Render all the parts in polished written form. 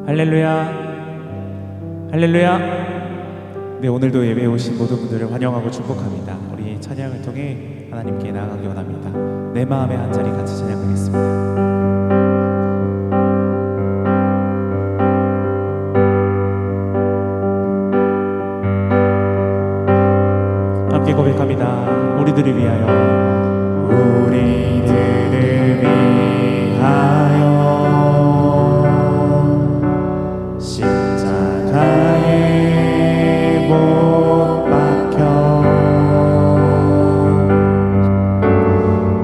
할렐루야, 할렐루야. 네, 오늘도 예배에 오신 모든 분들을 환영하고 축복합니다. 우리 찬양을 통해 하나님께 나아가기 원합니다. 내 마음의 한 자리 같이 찬양하겠습니다. 함께 고백합니다. 우리들을 위하여, 우리들을 위하여 십자가에 못 박혀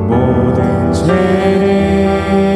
모든 죄를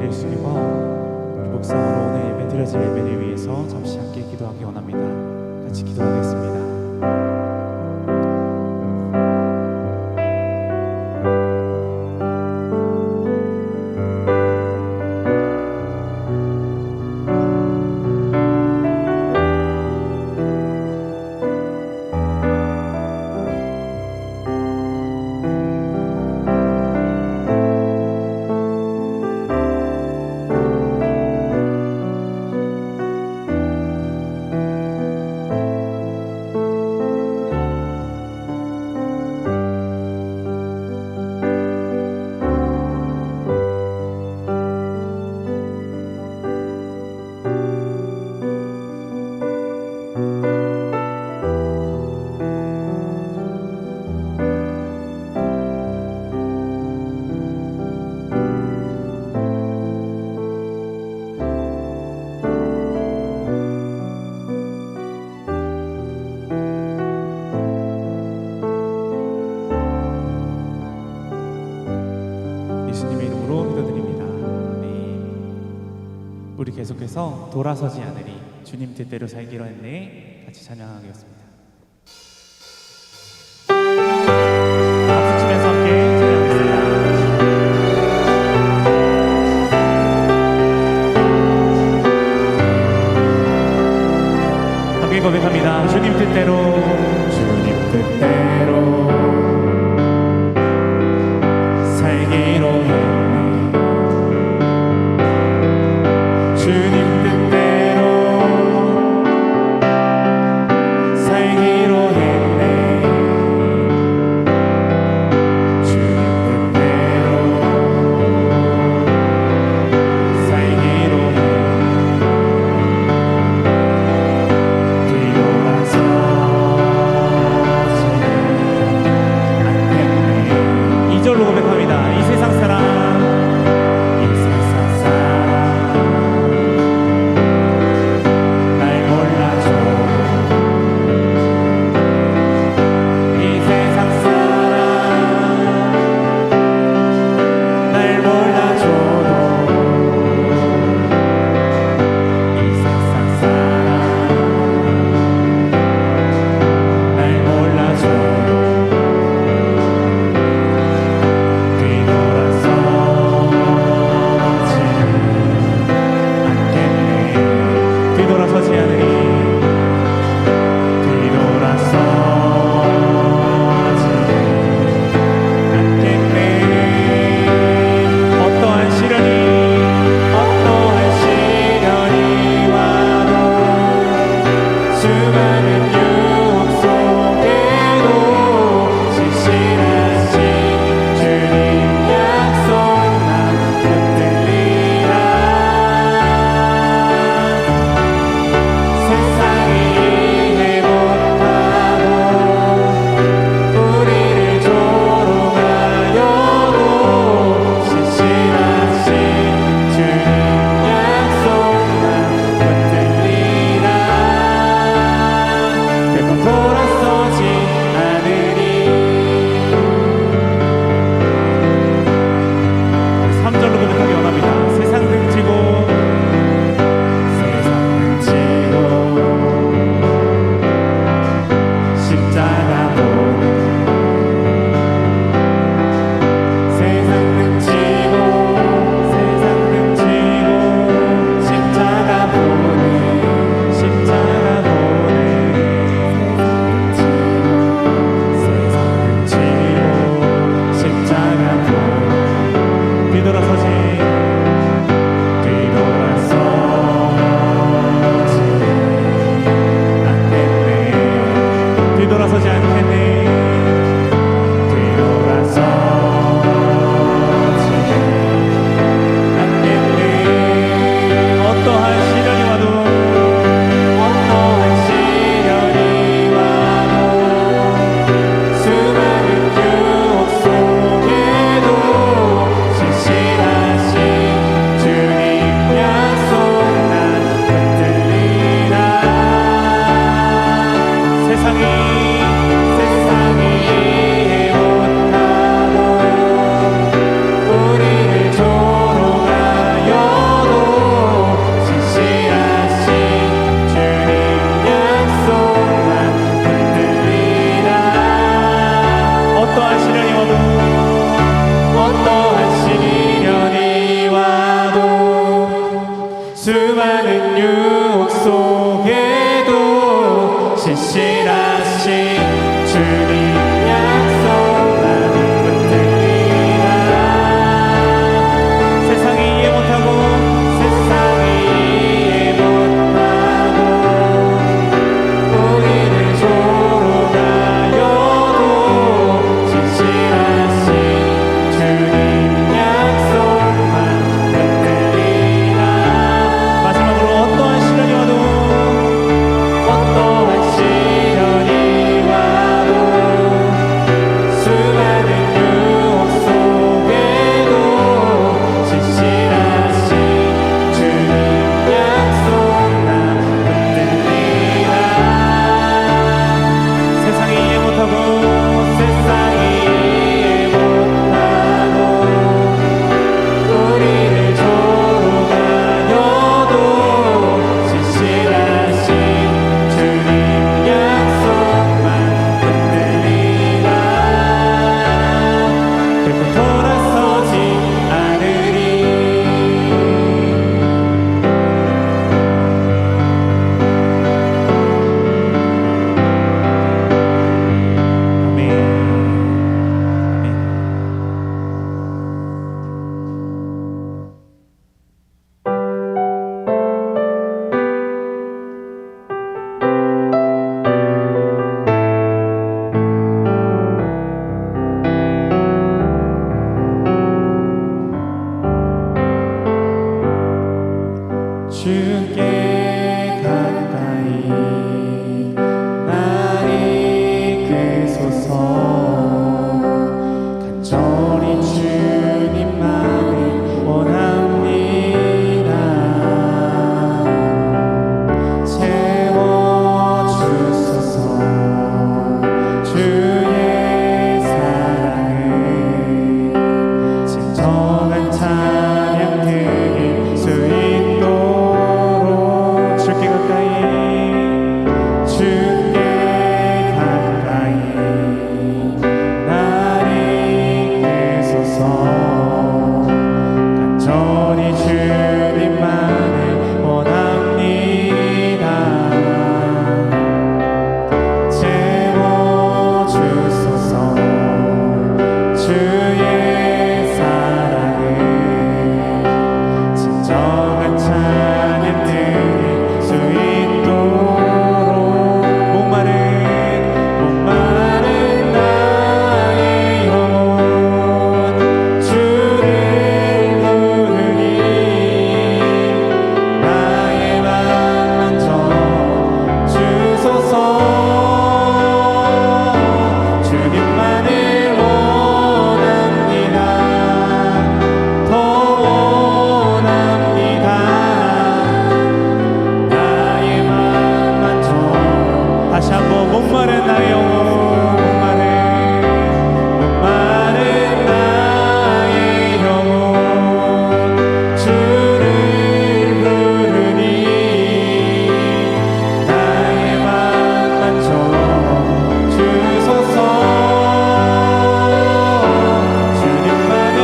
예수님과 묵상으로 오늘 예배 드려질 예배를 위해서 잠시 함께 기도하기 원합니다. 같이 기도하겠습니다. 예수님의 이름으로 기도드립니다. 아멘. 우리 계속해서 돌아서지 않으리 주님 뜻대로 살기로 했네 같이 찬양하겠습니다. 박수 치면서 함께 찬양하겠습니다. 함께 고백합니다. 주님 뜻대로 주님 뜻대로 살기로 했네. 주님 뜻대로 살기로 수많은 유혹 속에도 신실하신 주님 약속 나는 붙들리라. 세상이 이해 못하고 우리를 조로 가여도 진실하신 주님 약속만 붙들리라. 마지막으로 어떠한 시련이 와도 수많은 유혹 속에도 진실하신 주님 약속만 붙들리라. 세상이 이해 못하고 우리를 조로 가여도 진실하신 주님 약속만 붙들리라. 결코 돌아서지 않으리. 아멘. 아멘. 주께 가까이 날 이끄소서. 간절히 주님만을 원합니다. 채워주소서. 주의 사랑을 진정한 찬양 드릴 수 있도록 주께 가까이 날 이끄소서. 간절히 주님만을 원합니다. 채워주소서. 주의 사랑을 진정한 찬양 드릴 수 있도록 목마른 나의 영혼 주를 부르니 나의 맘 만져 주소서. 주님만을 원합니다. 더 원합니다. 나의 맘 만져. 다시 한번 목마른 나의 영혼, 목마른 나의 영혼 주를 부르니 나의 맘 만져 주소서. 주님만을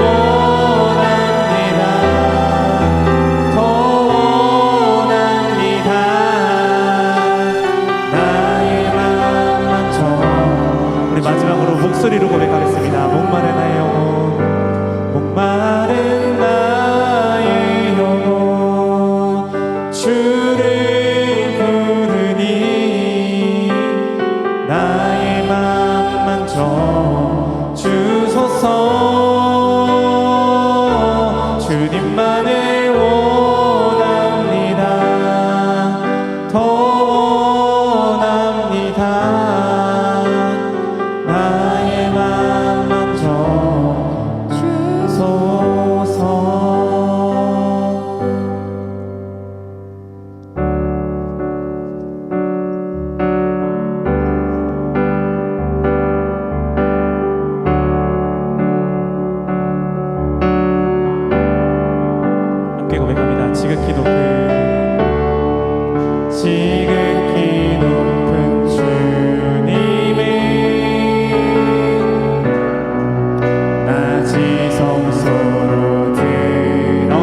원합니다. 더 원합니다. 나의 맘 만져. 우리 마지막으로 목소리로 고백하겠습니다. 목마른 나의 영혼, 목마른 나의 영혼 주를 부르니 나의 맘 만져 주소서. 주님만을 원합니다. 더 원합니다. 나의 맘 만져 주소서. 함께 고백합니다. 지극히 높은 주님의 낮이 성소로 들어가니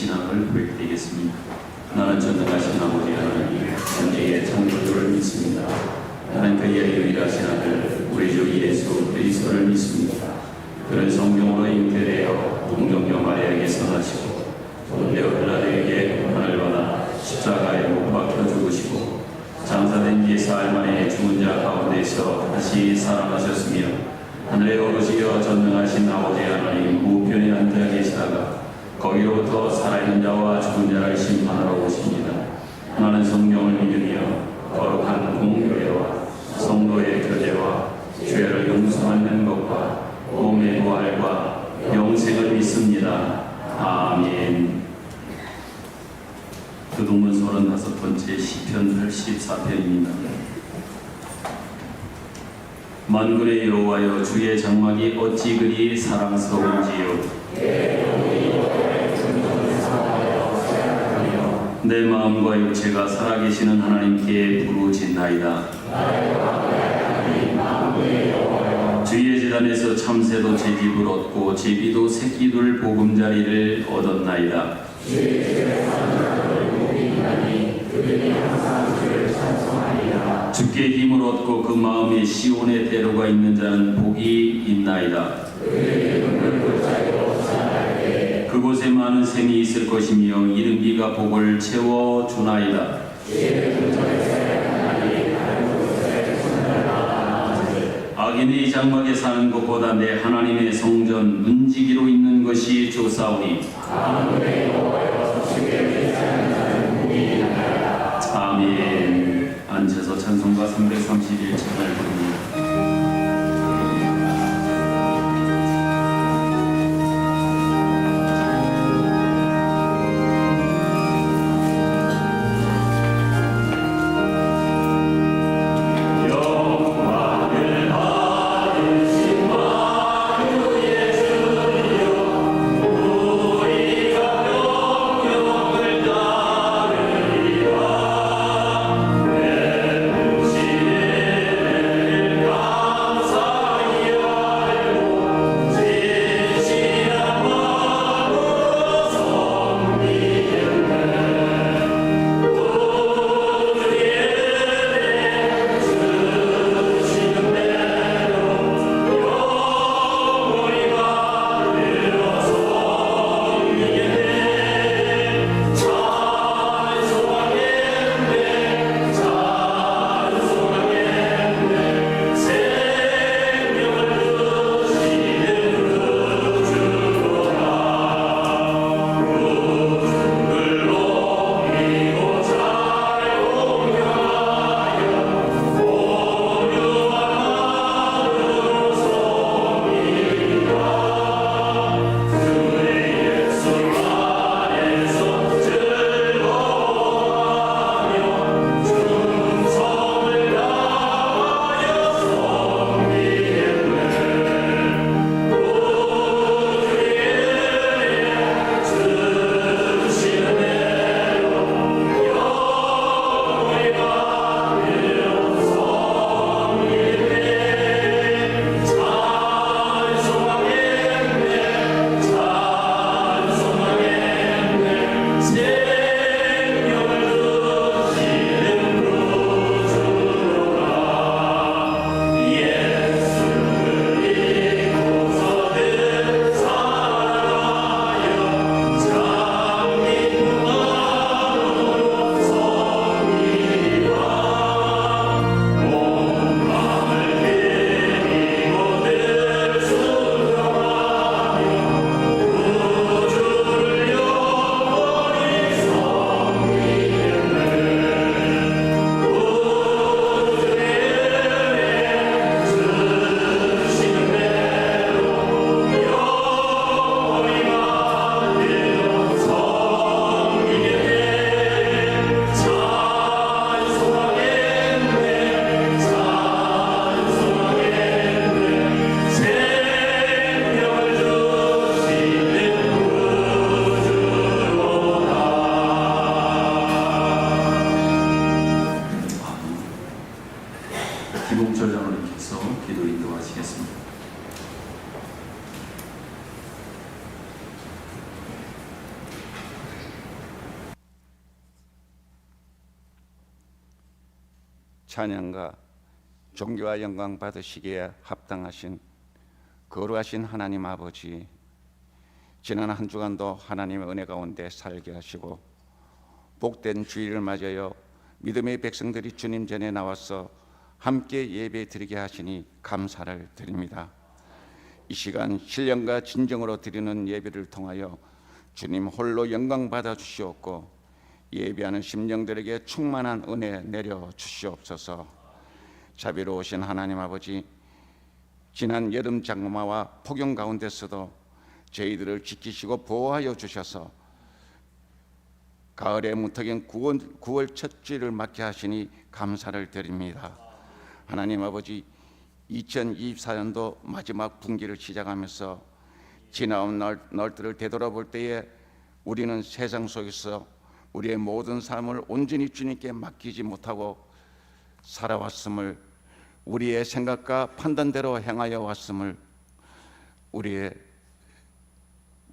신앙을 고백드리겠습니다. 나는 전능하신 아버지 하나님, 천지의 창조주를 믿습니다. 나는 그의 유일하신 아들, 우리 주 예수 그리스도를 믿습니다. 그는 성령으로 잉태되어 동정녀 마리아에게서 나시고 본디오 빌라도에게 고난을 받아 십자가에 못 박혀 죽으시고 장사된 지 사흘 만에 죽은 자 가운데서 다시 살아나셨으며 하늘에 오르시어 전능하신 아버지 하나님 우편에 앉아 계시다가 거기로부터 살아있는 자와 죽은 자를 심판하러 오십니다. 나는 성령을 믿으며 거룩한 공교회와 성도의 교제와 죄를 용서하는 것과 몸의 부활과 영생을 믿습니다. 아멘. 교동문 35번째 시편 84편입니다. 만군의 여호와여, 주의 장막이 어찌 그리 사랑스러운지요. 내 마음과 육체가 살아계시는 하나님께 부르짖나이다. 주의 제단에서 참새도 제집을 얻고 제비도 새끼들 보금자리를 얻었나이다. 주께 힘을 얻고 그 마음에 시온의 대로가 있는 자는 복이 있나이다. 그곳에 많은 샘이 있을 것이며 이른비가 복을 채워주나이다. 악인의 장막에 사는 것보다 내 하나님의 성전 문지기로 있는 것이 좋사오니. 아멘. 앉아서 찬송가 331찬을 부릅니다. 영광을 찬양과 존귀와 영광 받으시기에 합당하신 거룩하신 하나님 아버지, 지난 한 주간도 하나님의 은혜 가운데 살게 하시고 복된 주일을 맞이하여 믿음의 백성들이 주님 전에 나와서 함께 예배 드리게 하시니 감사를 드립니다. 이 시간 신령과 진정으로 드리는 예배를 통하여 주님 홀로 영광 받아 주시옵고 예배하는 심령들에게 충만한 은혜 내려 주시옵소서. 자비로우신 하나님 아버지, 지난 여름 장마와 폭염 가운데서도 저희들을 지키시고 보호하여 주셔서 가을의 문턱인 9월 첫 주일을 맞게 하시니 감사를 드립니다. 하나님 아버지, 2024년도 마지막 분기를 시작하면서 지나온 날들을 되돌아볼 때에 우리는 세상 속에서 우리의 모든 삶을 온전히 주님께 맡기지 못하고 살아왔음을, 우리의 생각과 판단대로 행하여 왔음을, 우리의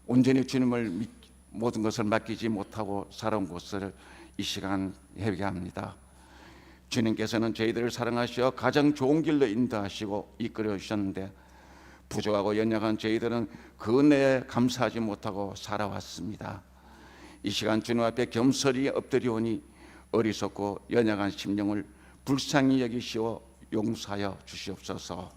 온전히 주님을 모든 것을 맡기지 못하고 살아온 것을 이 시간 회개합니다. 주님께서는 저희들을 사랑하시어 가장 좋은 길로 인도하시고 이끌어 주셨는데 부족하고 연약한 저희들은 그 은혜에 감사하지 못하고 살아왔습니다. 이 시간 주님 앞에 겸손히 엎드리오니 어리석고 연약한 심령을 불쌍히 여기시어 용서하여 주시옵소서.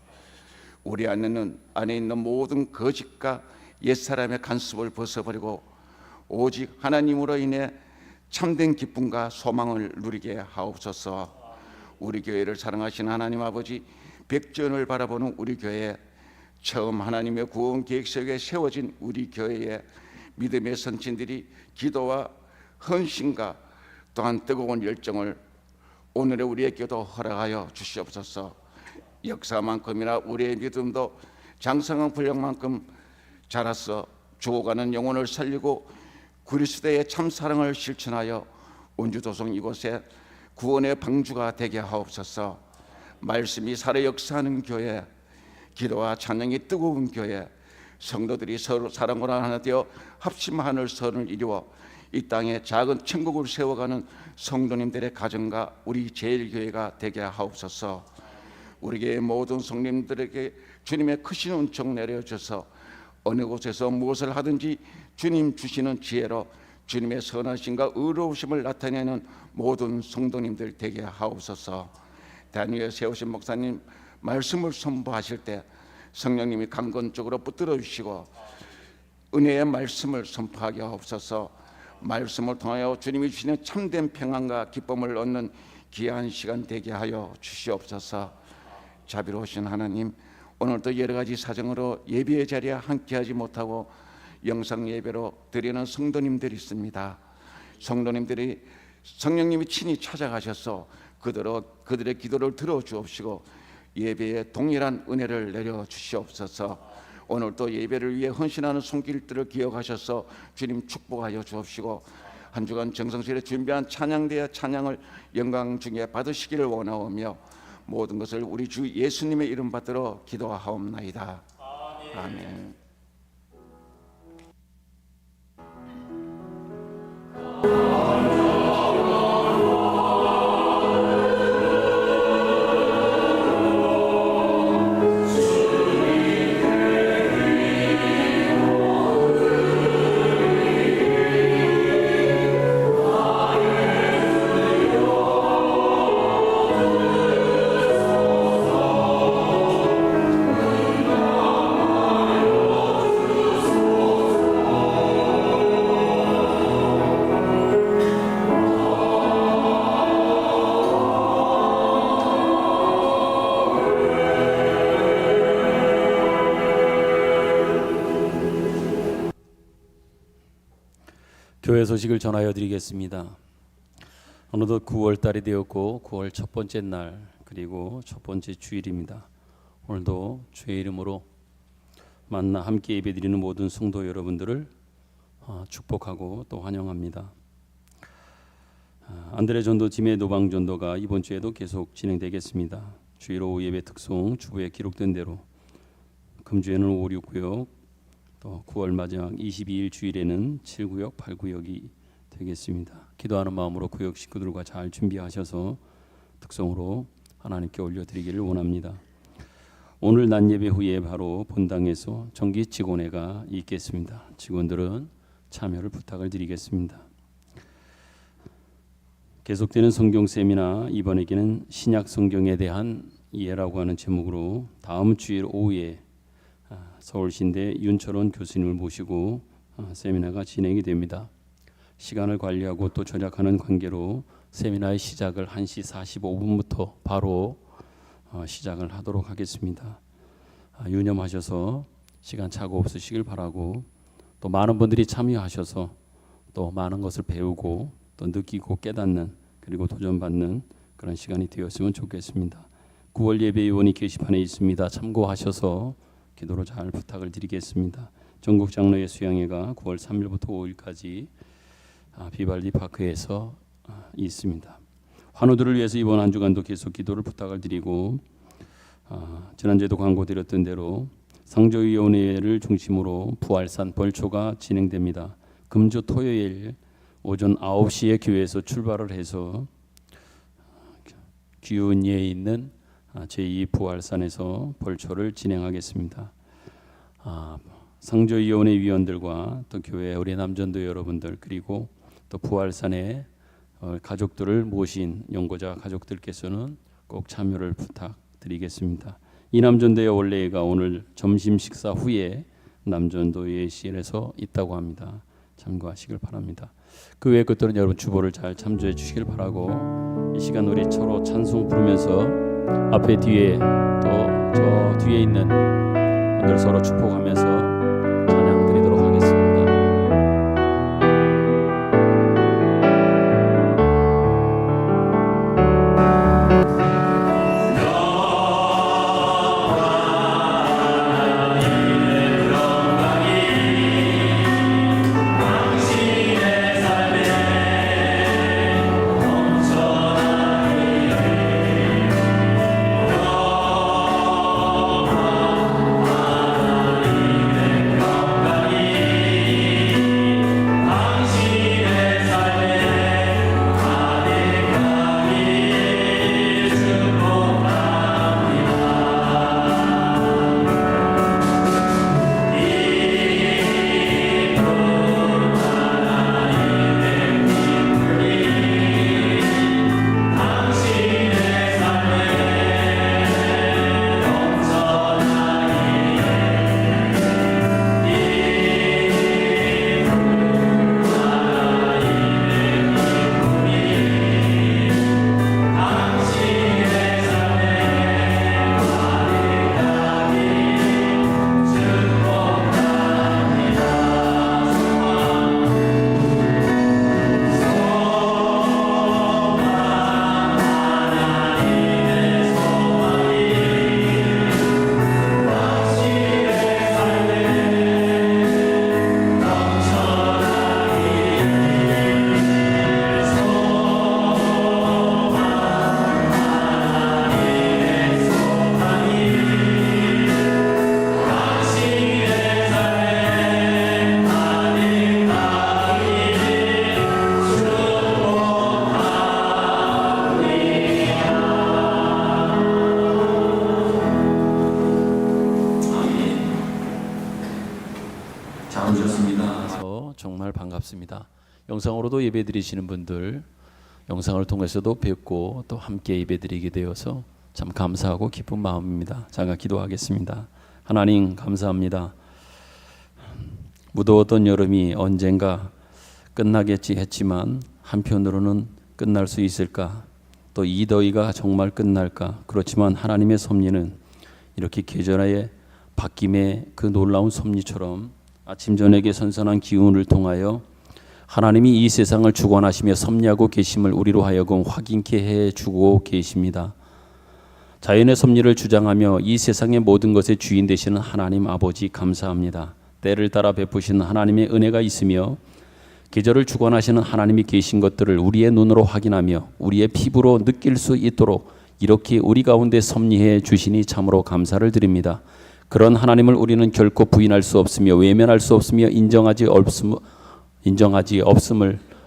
우리 안에 있는 모든 거짓과 옛사람의 간섭을 벗어버리고 오직 하나님으로 인해 참된 기쁨과 소망을 누리게 하옵소서. 우리 교회를 사랑하신 하나님 아버지, 백전을 바라보는 우리 교회, 처음 하나님의 구원 계획 속에 세워진 우리 교회에 믿음의 선진들이 기도와 헌신과 또한 뜨거운 열정을 오늘의 우리의 기도 허락하여 주시옵소서. 역사만큼이나 우리의 믿음도 장성한 분량만큼 자라서 죽어가는 영혼을 살리고 그리스도의 참사랑을 실천하여 온주도성 이곳에 구원의 방주가 되게 하옵소서. 말씀이 살아 역사하는 교회, 기도와 찬양이 뜨거운 교회, 성도들이 서로 사랑으로 하나 되어 합심하늘 선을 이루어 이 땅에 작은 천국을 세워가는 성도님들의 가정과 우리 제일교회가 되게 하옵소서. 우리 교회 모든 성도님들에게 주님의 크신 은총 내려주셔서 어느 곳에서 무엇을 하든지 주님 주시는 지혜로 주님의 선하심과 의로우심을 나타내는 모든 성도님들 되게 하옵소서. 단위에 세우신 목사님 말씀을 선포하실 때 성령님이 강건적으로 붙들어 주시고 은혜의 말씀을 선포하게 하옵소서. 말씀을 통하여 주님이 주시는 참된 평안과 기쁨을 얻는 귀한 시간 되게 하여 주시옵소서. 자비로우신 하나님, 오늘도 여러 가지 사정으로 예배의 자리에 함께하지 못하고 영상 예배로 드리는 성도님들이 있습니다. 성도님들이 성령님이 친히 찾아가셔서 그들의 기도를 들어주옵시고 예배에 동일한 은혜를 내려 주시옵소서. 오늘도 예배를 위해 헌신하는 손길들을 기억하셔서 주님 축복하여 주옵시고 한 주간 정성스레 준비한 찬양대의 찬양을 영광 중에 받으시기를 원하오며 모든 것을 우리 주 예수님의 이름 받들어 기도하옵나이다. 아멘. 교회 소식을 전하여 드리겠습니다. 어느덧 9월 달이 되었고 9월 첫 번째 날 그리고 첫 번째 주일입니다. 오늘도 주의 이름으로 만나 함께 예배드리는 모든 성도 여러분들을 축복하고 또 환영합니다. 안드레 전도 짐의 노방 전도가 이번 주에도 계속 진행되겠습니다. 주일 오후 예배 특송 주부에 기록된 대로 금주에는 5, 6구역, 또 9월 마지막 22일 주일에는 7구역, 8구역이 되겠습니다. 기도하는 마음으로 구역 식구들과 잘 준비하셔서 특성으로 하나님께 올려드리기를 원합니다. 오늘 낮 예배 후에 바로 본당에서 정기 직원회가 있겠습니다. 직원들은 참여를 부탁을 드리겠습니다. 계속되는 성경 세미나, 이번에는 신약 성경에 대한 이해라고 하는 제목으로 다음 주일 오후에 서울신대 윤철원 교수님을 모시고 세미나가 진행이 됩니다. 시간을 관리하고 또 절약하는 관계로 세미나의 시작을 1시 45분부터 바로 시작을 하도록 하겠습니다. 유념하셔서 시간 착오 없으시길 바라고, 또 많은 분들이 참여하셔서 또 많은 것을 배우고 또 느끼고 깨닫는, 그리고 도전받는 그런 시간이 되었으면 좋겠습니다. 9월 예배위원이 게시판에 있습니다. 참고하셔서 기도로 잘 부탁을 드리겠습니다. 전국 장로회 수양회가 9월 3일부터 5일까지 비발디 파크에서 있습니다. 환우들을 위해서 이번 한 주간도 계속 기도를 부탁을 드리고, 지난주에도 광고드렸던 대로 상조위원회를 중심으로 부활산 벌초가 진행됩니다. 금주 토요일 오전 9시에 교회에서 출발을 해서 기운리에 있는 제2 부활산에서 벌초를 진행하겠습니다. 상조위원회 위원들과 또 교회 우리 남전도 여러분들, 그리고 또 부활산의 가족들을 모신 연고자 가족들께서는 꼭 참여를 부탁드리겠습니다. 이 남전도의 원래가 오늘 점심 식사 후에 남전도 예시에서 있다고 합니다. 참고하시길 바랍니다. 그 외의 것들은 여러분 주보를 잘 참조해 주시길 바라고, 이 시간 우리 서로 찬송 부르면서 앞에 뒤에 또 저 뒤에 있는 분들 서로 축복하면서 찬양 드리도록 하겠습니다. 정말 반갑습니다. 영상으로도 예배드리시는 분들, 영상을 통해서도 뵙고 또 함께 예배드리게 되어서 참 감사하고 기쁜 마음입니다. 잠깐 기도하겠습니다. 하나님 감사합니다. 무더웠던 여름이 언젠가 끝나겠지 했지만 한편으로는 끝날 수 있을까? 또 이 더위가 정말 끝날까? 그렇지만 하나님의 섭리는 이렇게 계절의 바뀜의 그 놀라운 섭리처럼 아침 저녁의 선선한 기운을 통하여 하나님이 이 세상을 주관하시며 섭리하고 계심을 우리로 하여금 확인케 해주고 계십니다. 자연의 섭리를 주장하며 이 세상의 모든 것의 주인 되시는 하나님 아버지 감사합니다. 때를 따라 베푸시는 하나님의 은혜가 있으며 계절을 주관하시는 하나님이 계신 것들을 우리의 눈으로 확인하며 우리의 피부로 느낄 수 있도록 이렇게 우리 가운데 섭리해 주시니 참으로 감사를 드립니다. 그런 하나님을 우리는 결코 부인할 수 없으며 외면할 수 없으며 인정하지 없음을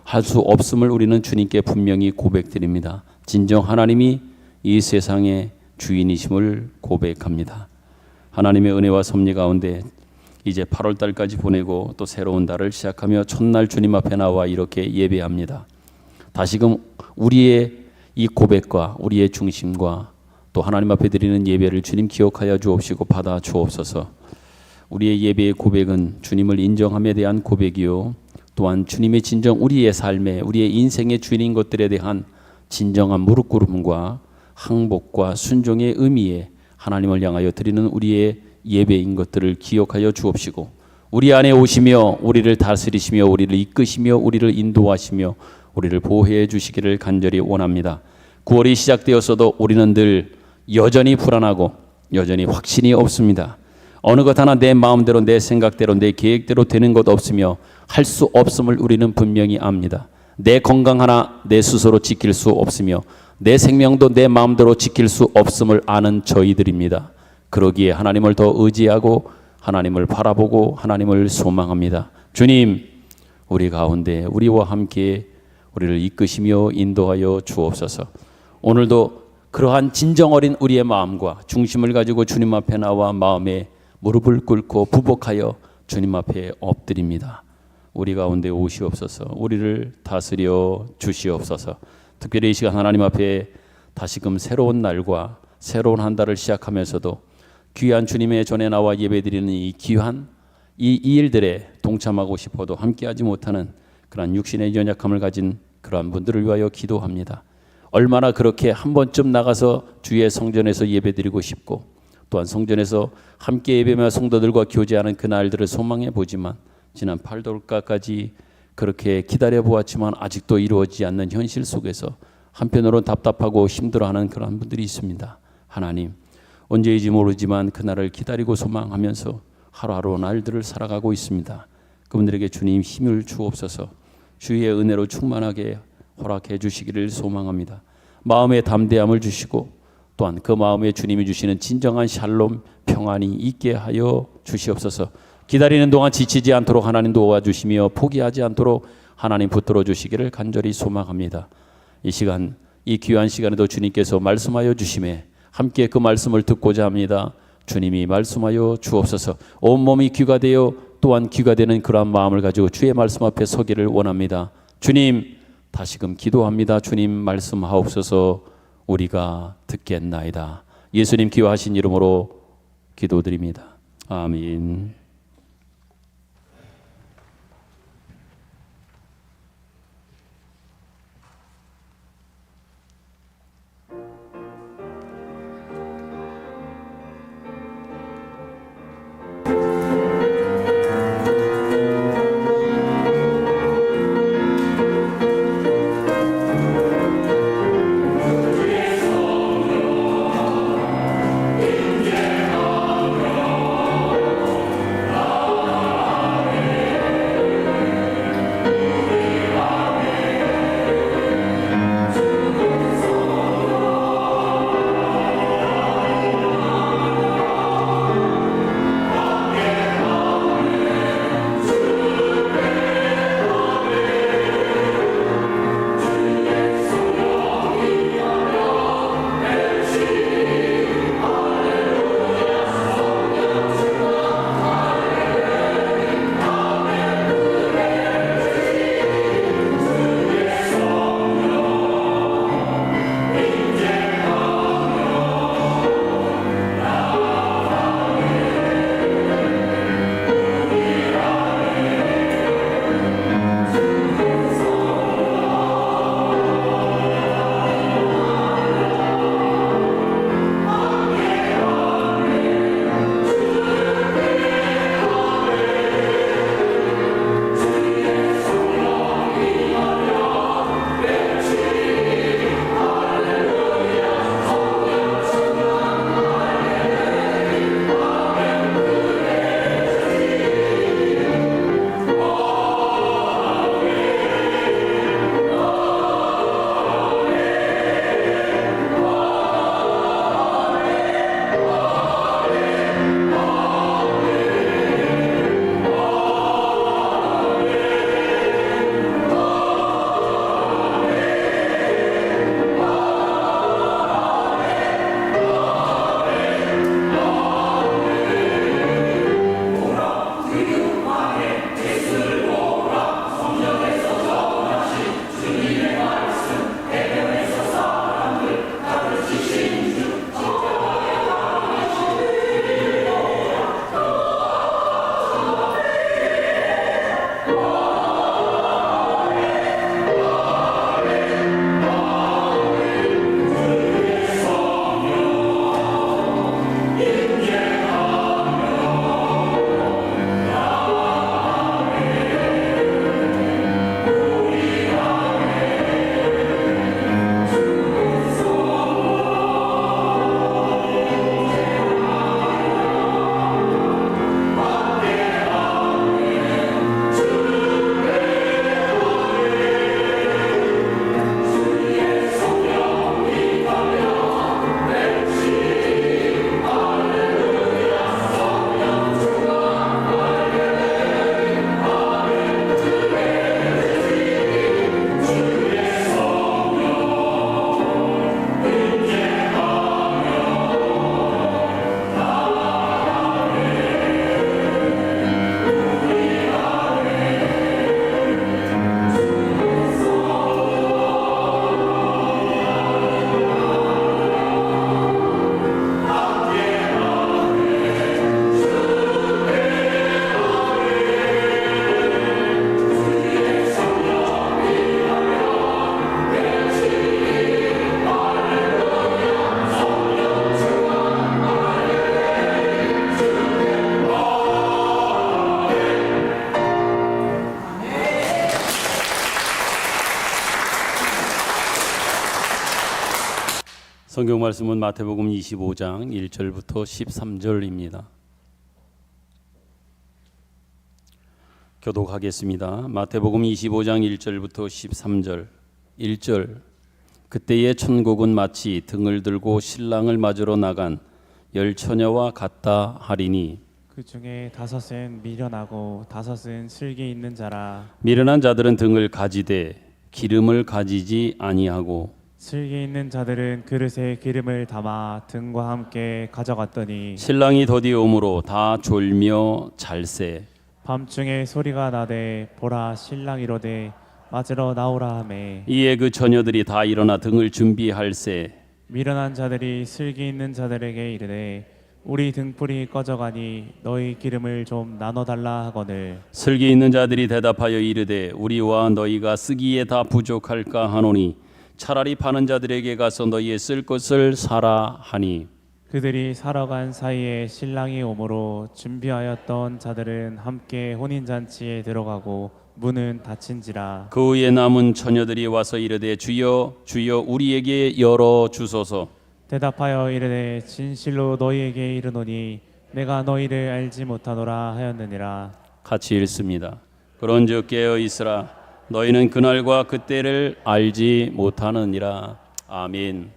할 수 없음을 우리는 주님께 분명히 고백드립니다. 진정 하나님이 이 세상의 주인이심을 고백합니다. 하나님의 은혜와 섭리 가운데 이제 8월 달까지 보내고 또 새로운 달을 시작하며 첫날 주님 앞에 나와 이렇게 예배합니다. 다시금 우리의 이 고백과 우리의 중심과 또 하나님 앞에 드리는 예배를 주님 기억하여 주옵시고 받아 주옵소서. 우리의 예배의 고백은 주님을 인정함에 대한 고백이요, 또한 주님의 진정 우리의 삶에 우리의 인생의 주인인 것들에 대한 진정한 무릎 꿇음과 항복과 순종의 의미에 하나님을 향하여 드리는 우리의 예배인 것들을 기억하여 주옵시고, 우리 안에 오시며 우리를 다스리시며 우리를 이끄시며 우리를 인도하시며 우리를 보호해 주시기를 간절히 원합니다. 9월이 시작되었어도 우리는 늘 여전히 불안하고 여전히 확신이 없습니다. 어느 것 하나 내 마음대로 내 생각대로 내 계획대로 되는 것 없으며 할 수 없음을 우리는 분명히 압니다. 내 건강 하나 내 스스로 지킬 수 없으며 내 생명도 내 마음대로 지킬 수 없음을 아는 저희들입니다. 그러기에 하나님을 더 의지하고 하나님을 바라보고 하나님을 소망합니다. 주님, 우리 가운데 우리와 함께 우리를 이끄시며 인도하여 주옵소서. 오늘도 그러한 진정 어린 우리의 마음과 중심을 가지고 주님 앞에 나와 마음에 무릎을 꿇고 부복하여 주님 앞에 엎드립니다. 우리 가운데 오시옵소서. 우리를 다스려 주시옵소서. 특별히 이 시간 하나님 앞에 다시금 새로운 날과 새로운 한 달을 시작하면서도 귀한 주님의 전에 나와 예배드리는 이 귀한 이 일들에 동참하고 싶어도 함께하지 못하는 그러한 육신의 연약함을 가진 그러한 분들을 위하여 기도합니다. 얼마나 그렇게 한 번쯤 나가서 주의 성전에서 예배드리고 싶고 또한 성전에서 함께 예배하며 성도들과 교제하는 그 날들을 소망해 보지만 지난 8월까지 그렇게 기다려 보았지만 아직도 이루어지지 않는 현실 속에서 한편으로는 답답하고 힘들어하는 그런 분들이 있습니다. 하나님, 언제인지 모르지만 그날을 기다리고 소망하면서 하루하루 날들을 살아가고 있습니다. 그분들에게 주님 힘을 주옵소서. 주의 은혜로 충만하게 허락해 주시기를 소망합니다. 마음의 담대함을 주시고 또한 그 마음에 주님이 주시는 진정한 샬롬 평안이 있게 하여 주시옵소서. 기다리는 동안 지치지 않도록 하나님 도와주시며 포기하지 않도록 하나님 붙들어 주시기를 간절히 소망합니다. 이 시간, 이 귀한 시간에도 주님께서 말씀하여 주심에 함께 그 말씀을 듣고자 합니다. 주님이 말씀하여 주옵소서. 온몸이 귀가 되어 또한 귀가 되는 그러한 마음을 가지고 주의 말씀 앞에 서기를 원합니다. 주님, 다시금 기도합니다. 주님 말씀하옵소서. 우리가 듣겠나이다. 예수님 귀화하신 이름으로 기도드립니다. 아멘. 성경 말씀은 마태복음 25장 1절부터 13절입니다. 교독하겠습니다. 마태복음 25장 1절부터 13절. 1절. 그때의 천국은 마치 등을 들고 신랑을 맞으러 나간 열 처녀와 같다 하리니 그 중에 5은 미련하고 5은 슬기 있는 자라. 미련한 자들은 등을 가지되 기름을 가지지 아니하고 슬기 있는 자들은 그릇에 기름을 담아 등과 함께 가져갔더니 신랑이 더디어 오므로 다 졸며 잘세. 밤중에 소리가 나되 보라 신랑 이로되 맞으러 나오라 하매 이에 그 처녀들이 다 일어나 등을 준비할세. 미련한 자들이 슬기 있는 자들에게 이르되 우리 등불이 꺼져가니 너희 기름을 좀 나눠달라 하거늘 슬기 있는 자들이 대답하여 이르되 우리와 너희가 쓰기에 다 부족할까 하노니 차라리 파는 자들에게 가서 너희의 쓸 것을 사라 하니 그들이 사러 간 사이에 신랑이 오므로 준비하였던 자들은 함께 혼인잔치에 들어가고 문은 닫힌지라. 그 후에 남은 처녀들이 와서 이르되 주여 주여 우리에게 열어 주소서. 대답하여 이르되 진실로 너희에게 이르노니 내가 너희를 알지 못하노라 하였느니라. 같이 읽습니다. 그런즉 깨어 있으라 너희는 그날과 그때를 알지 못하느니라. 아멘.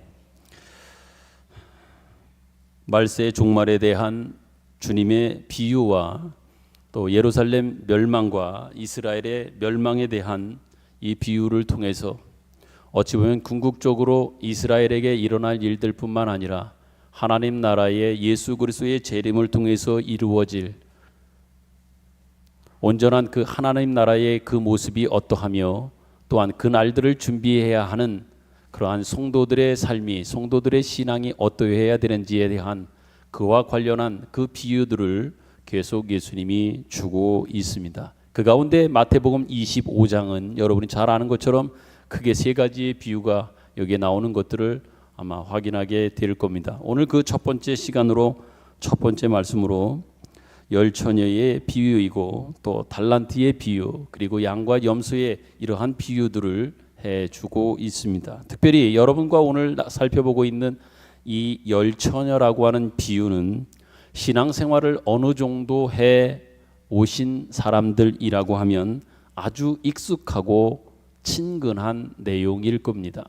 말세의 종말에 대한 주님의 비유와 또 예루살렘 멸망과 이스라엘의 멸망에 대한 이 비유를 통해서 어찌 보면 궁극적으로 이스라엘에게 일어날 일들뿐만 아니라 하나님 나라의 예수 그리스도의 재림을 통해서 이루어질 온전한 그 하나님 나라의 그 모습이 어떠하며 또한 그 날들을 준비해야 하는 그러한 성도들의 삶이 성도들의 신앙이 어떠해야 되는지에 대한 그와 관련한 그 비유들을 계속 예수님이 주고 있습니다. 그 가운데 마태복음 25장은 여러분이 잘 아는 것처럼 크게 3가지의 비유가 여기에 나오는 것들을 아마 확인하게 될 겁니다. 오늘 그 첫 번째 시간으로 첫 번째 말씀으로 열 처녀의 비유이고 또 달란트의 비유 그리고 양과 염소의 이러한 비유들을 해주고 있습니다. 특별히 여러분과 오늘 살펴보고 있는 이 열 처녀라고 하는 비유는 신앙생활을 어느 정도 해 오신 사람들이라고 하면 아주 익숙하고 친근한 내용일 겁니다.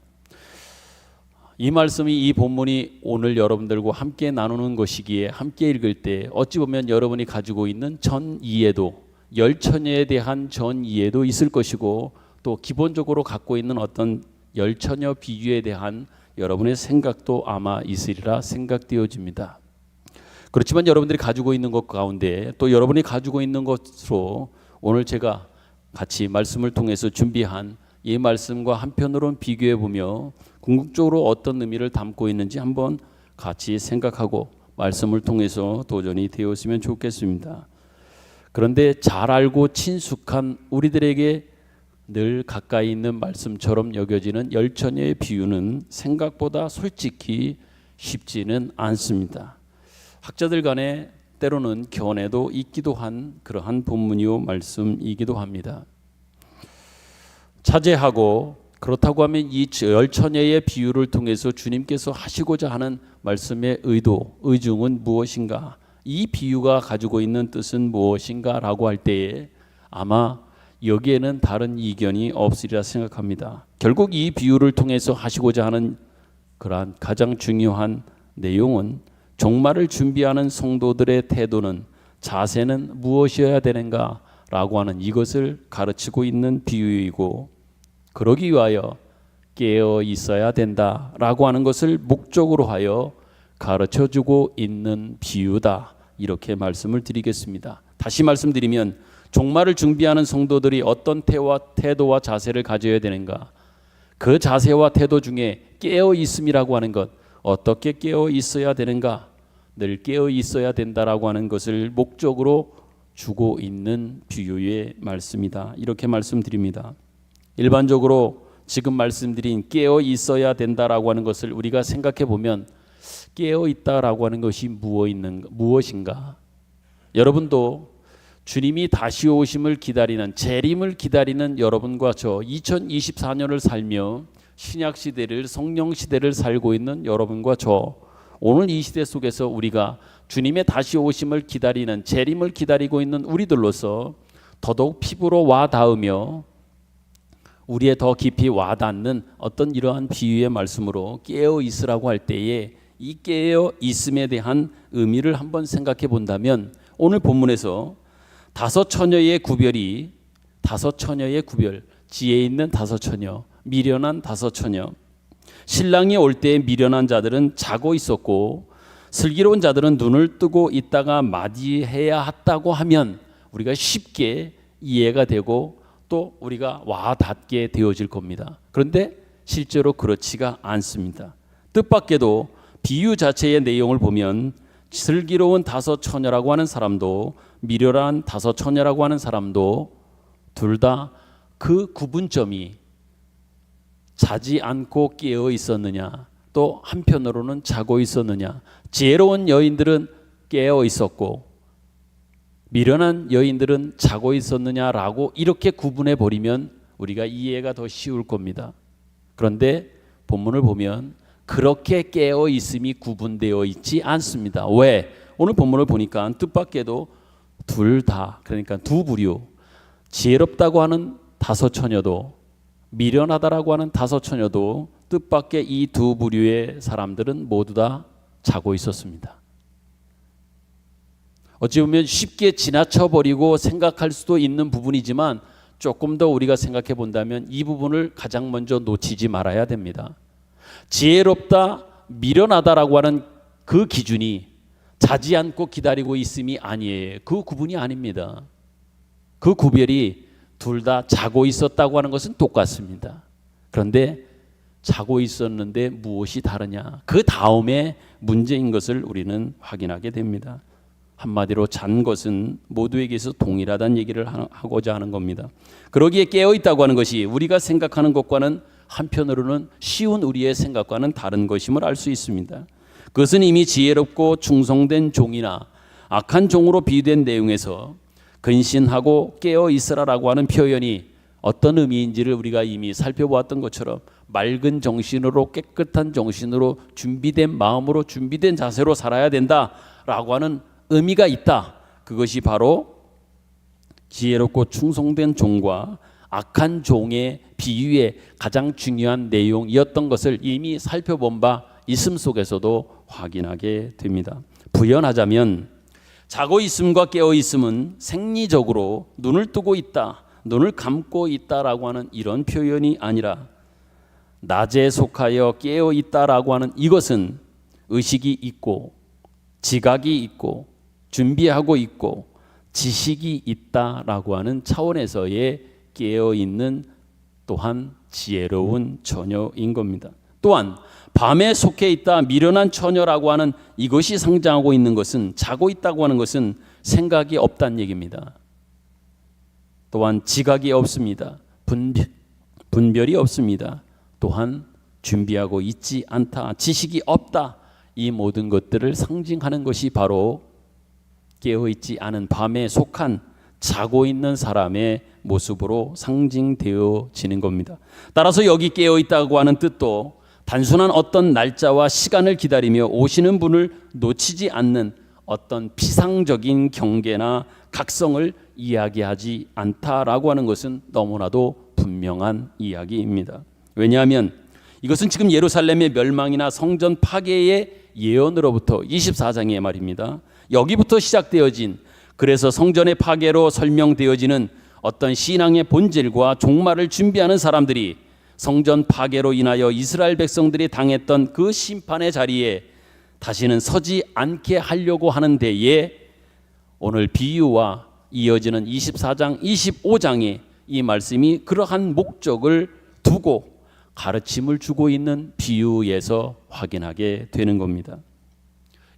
이 말씀이 이 본문이 오늘 여러분들과 함께 나누는 것이기에 함께 읽을 때 어찌 보면 여러분이 가지고 있는 전 이해도 열 처녀에 대한 전 이해도 있을 것이고 또 기본적으로 갖고 있는 어떤 열 처녀 비유에 대한 여러분의 생각도 아마 있으리라 생각되어집니다. 그렇지만 여러분들이 가지고 있는 것 가운데 또 여러분이 가지고 있는 것으로 오늘 제가 같이 말씀을 통해서 준비한 이 말씀과 한편으로는 비교해 보며 궁극적으로 어떤 의미를 담고 있는지 한번 같이 생각하고 말씀을 통해서 도전이 되었으면 좋겠습니다. 그런데 잘 알고 친숙한 우리들에게 늘 가까이 있는 말씀처럼 여겨지는 열 처녀의 비유는 생각보다 솔직히 쉽지는 않습니다. 학자들 간에 때로는 견해도 있기도 한 그러한 본문이요 말씀이기도 합니다. 차제하고 그렇다고 하면 이 열 처녀의 비유를 통해서 주님께서 하시고자 하는 말씀의 의도, 의중은 무엇인가? 이 비유가 가지고 있는 뜻은 무엇인가? 라고 할 때에 아마 여기에는 다른 이견이 없으리라 생각합니다. 결국 이 비유를 통해서 하시고자 하는 그러한 가장 중요한 내용은 종말을 준비하는 성도들의 태도는 자세는 무엇이어야 되는가 라고 하는 이것을 가르치고 있는 비유이고 그러기 위하여 깨어 있어야 된다라고 하는 것을 목적으로 하여 가르쳐주고 있는 비유다 이렇게 말씀을 드리겠습니다. 다시 말씀드리면 종말을 준비하는 성도들이 어떤 태도와 자세를 가져야 되는가 그 자세와 태도 중에 깨어 있음이라고 하는 것 어떻게 깨어 있어야 되는가 늘 깨어 있어야 된다라고 하는 것을 목적으로 주고 있는 비유의 말씀이다 이렇게 말씀드립니다. 일반적으로 지금 말씀드린 깨어 있어야 된다라고 하는 것을 우리가 생각해 보면 깨어 있다라고 하는 것이 무엇인가? 여러분도 주님이 다시 오심을 기다리는 재림을 기다리는 여러분과 저 2024년을 살며 신약 시대를, 성령 시대를 살고 있는 여러분과 저, 오늘 이 시대 속에서 우리가 주님의 다시 오심을 기다리는, 재림을 기다리고 있는 우리들로서 더더욱 피부로 와 닿으며 우리의 더 깊이 와 닿는 어떤 이러한 비유의 말씀으로 깨어 있으라고 할 때에 이 깨어 있음에 대한 의미를 한번 생각해 본다면, 오늘 본문에서 다섯 처녀의 구별, 지혜 있는 다섯 처녀, 미련한 다섯 처녀. 신랑이 올 때 미련한 자들은 자고 있었고 슬기로운 자들은 눈을 뜨고 있다가 맞이해야 했다고 하면 우리가 쉽게 이해가 되고 또 우리가 와 닿게 되어질 겁니다. 그런데 실제로 그렇지가 않습니다. 뜻밖에도 비유 자체의 내용을 보면 슬기로운 다섯 처녀라고 하는 사람도 미련한 다섯 처녀라고 하는 사람도 둘 다 그 구분점이 자지 않고 깨어 있었느냐, 또 한편으로는 자고 있었느냐. 지혜로운 여인들은 깨어 있었고 미련한 여인들은 자고 있었느냐라고 이렇게 구분해 버리면 우리가 이해가 더 쉬울 겁니다. 그런데 본문을 보면 그렇게 깨어 있음이 구분되어 있지 않습니다. 왜? 오늘 본문을 보니까 뜻밖에도 둘 다, 그러니까 두 부류, 지혜롭다고 하는 다섯 처녀도 미련하다라고 하는 다섯 처녀도 뜻밖의 이 두 부류의 사람들은 모두 다 자고 있었습니다. 어찌 보면 쉽게 지나쳐 버리고 생각할 수도 있는 부분이지만 조금 더 우리가 생각해 본다면 이 부분을 가장 먼저 놓치지 말아야 됩니다. 지혜롭다, 미련하다라고 하는 그 기준이 자지 않고 기다리고 있음이 아니에요. 그 구분이 아닙니다. 그 구별이 둘 다 자고 있었다고 하는 것은 똑같습니다. 그런데 자고 있었는데 무엇이 다르냐? 그 다음에 문제인 것을 우리는 확인하게 됩니다. 한마디로 잔 것은 모두에게서 동일하다는 얘기를 하고자 하는 겁니다. 그러기에 깨어있다고 하는 것이 우리가 생각하는 것과는 한편으로는 쉬운 우리의 생각과는 다른 것임을 알 수 있습니다. 그것은 이미 지혜롭고 충성된 종이나 악한 종으로 비유된 내용에서 근신하고 깨어 있으라라고 하는 표현이 어떤 의미인지를 우리가 이미 살펴보았던 것처럼 맑은 정신으로, 깨끗한 정신으로, 준비된 마음으로, 준비된 자세로 살아야 된다라고 하는 의미가 있다. 그것이 바로 지혜롭고 충성된 종과 악한 종의 비유의 가장 중요한 내용이었던 것을 이미 살펴본 바 있음 속에서도 확인하게 됩니다. 부연하자면 자고 있음과 깨어 있음은 생리적으로 눈을 뜨고 있다, 눈을 감고 있다라고 하는 이런 표현이 아니라 낮에 속하여 깨어 있다라고 하는 이것은 의식이 있고 지각이 있고 준비하고 있고 지식이 있다라고 하는 차원에서의 깨어 있는 또한 지혜로운 처녀인 겁니다. 또한 밤에 속해 있다, 미련한 처녀라고 하는 이것이 상징하고 있는 것은, 자고 있다고 하는 것은 생각이 없다는 얘기입니다. 또한 지각이 없습니다. 분별이 없습니다. 또한 준비하고 있지 않다, 지식이 없다. 이 모든 것들을 상징하는 것이 바로 깨어있지 않은 밤에 속한 자고 있는 사람의 모습으로 상징되어지는 겁니다. 따라서 여기 깨어있다고 하는 뜻도 단순한 어떤 날짜와 시간을 기다리며 오시는 분을 놓치지 않는 어떤 피상적인 경계나 각성을 이야기하지 않다라고 하는 것은 너무나도 분명한 이야기입니다. 왜냐하면 이것은 지금 예루살렘의 멸망이나 성전 파괴의 예언으로부터 24장의 말입니다. 여기부터 시작되어진, 그래서 성전의 파괴로 설명되어지는 어떤 신앙의 본질과 종말을 준비하는 사람들이 성전 파괴로 인하여 이스라엘 백성들이 당했던 그 심판의 자리에 다시는 서지 않게 하려고 하는 데에 오늘 비유와 이어지는 24장, 25장의 이 말씀이 그러한 목적을 두고 가르침을 주고 있는 비유에서 확인하게 되는 겁니다.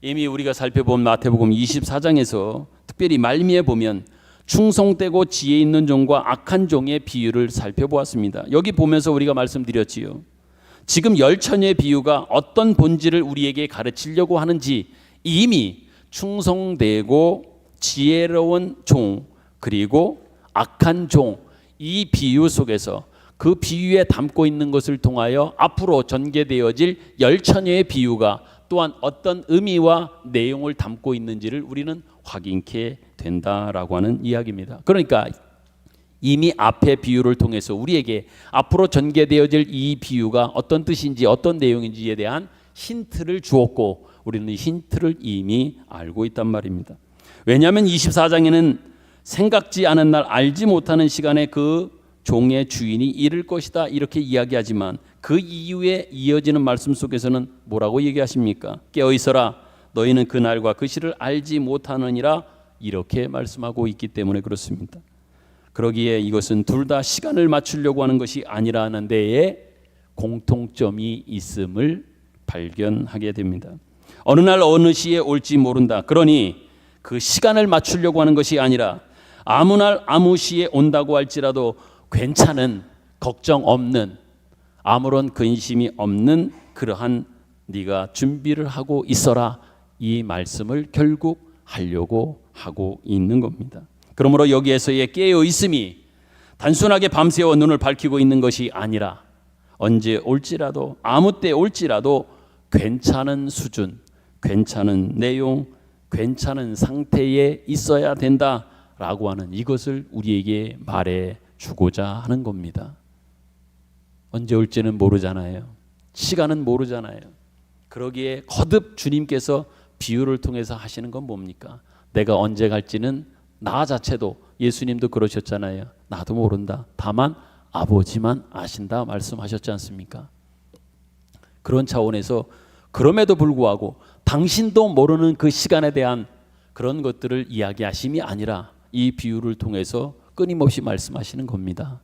이미 우리가 살펴본 마태복음 24장에서 특별히 말미에 보면 충성되고 지혜 있는 종과 악한 종의 비유를 살펴보았습니다. 여기 보면서 우리가 말씀드렸지요. 지금 열처녀의 비유가 어떤 본질을 우리에게 가르치려고 하는지 이미 충성되고 지혜로운 종 그리고 악한 종, 이 비유 속에서 그 비유에 담고 있는 것을 통하여 앞으로 전개되어질 열처녀의 비유가 또한 어떤 의미와 내용을 담고 있는지를 우리는 확인케 된다라고 하는 이야기입니다. 그러니까 이미 앞의 비유를 통해서 우리에게 앞으로 전개되어질 이 비유가 어떤 뜻인지 어떤 내용인지에 대한 힌트를 주었고 우리는 이 힌트를 이미 알고 있단 말입니다. 왜냐하면 24장에는 생각지 않은 날 알지 못하는 시간에 그 종의 주인이 이를 것이다 이렇게 이야기하지만 그 이후에 이어지는 말씀 속에서는 뭐라고 얘기하십니까? 깨어 있어라 너희는 그 날과 그 시를 알지 못하느니라 이렇게 말씀하고 있기 때문에 그렇습니다. 그러기에 이것은 둘 다 시간을 맞추려고 하는 것이 아니라는 데에 공통점이 있음을 발견하게 됩니다. 어느 날 어느 시에 올지 모른다. 그러니 그 시간을 맞추려고 하는 것이 아니라 아무 날 아무 시에 온다고 할지라도 괜찮은 걱정 없는 아무런 근심이 없는 그러한 네가 준비를 하고 있어라 이 말씀을 결국 하려고 하고 있는 겁니다. 그러므로 여기에서의 깨어 있음이 단순하게 밤새워 눈을 밝히고 있는 것이 아니라 언제 올지라도 아무 때 올지라도 괜찮은 수준, 괜찮은 내용, 괜찮은 상태에 있어야 된다라고 하는 이것을 우리에게 말해 주고자 하는 겁니다. 언제 올지는 모르잖아요. 시간은 모르잖아요. 그러기에 거듭 주님께서 비유를 통해서 하시는 건 뭡니까? 내가 언제 갈지는 나 자체도 예수님도 그러셨잖아요. 나도 모른다. 다만 아버지만 아신다 말씀하셨지 않습니까? 그런 차원에서 그럼에도 불구하고 당신도 모르는 그 시간에 대한 그런 것들을 이야기하심이 아니라 이 비유를 통해서 끊임없이 말씀하시는 겁니다.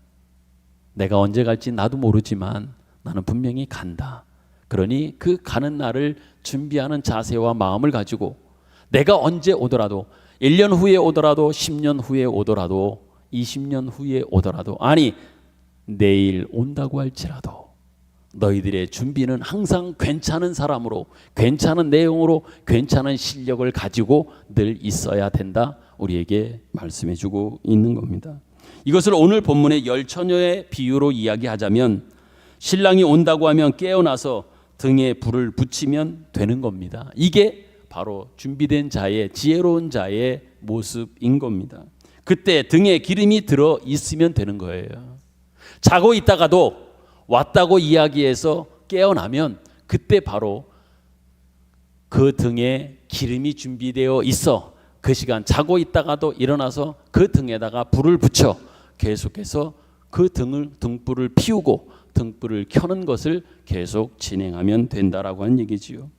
내가 언제 갈지 나도 모르지만 나는 분명히 간다. 그러니 그 가는 날을 준비하는 자세와 마음을 가지고 내가 언제 오더라도 1년 후에 오더라도 10년 후에 오더라도 20년 후에 오더라도 아니 내일 온다고 할지라도 너희들의 준비는 항상 괜찮은 사람으로 괜찮은 내용으로 괜찮은 실력을 가지고 늘 있어야 된다. 우리에게 말씀해 주고 있는 겁니다. 이것을 오늘 본문의 열처녀의 비유로 이야기하자면 신랑이 온다고 하면 깨어나서 등에 불을 붙이면 되는 겁니다. 이게 바로 준비된 자의 지혜로운 자의 모습인 겁니다. 그때 등에 기름이 들어 있으면 되는 거예요. 자고 있다가도 왔다고 이야기해서 깨어나면 그때 바로 그 등에 기름이 준비되어 있어 그 시간 자고 있다가도 일어나서 그 등에다가 불을 붙여 계속해서 그 등불을 피우고 등불을 켜는 것을 계속 진행하면 된다라고 하는 얘기지요.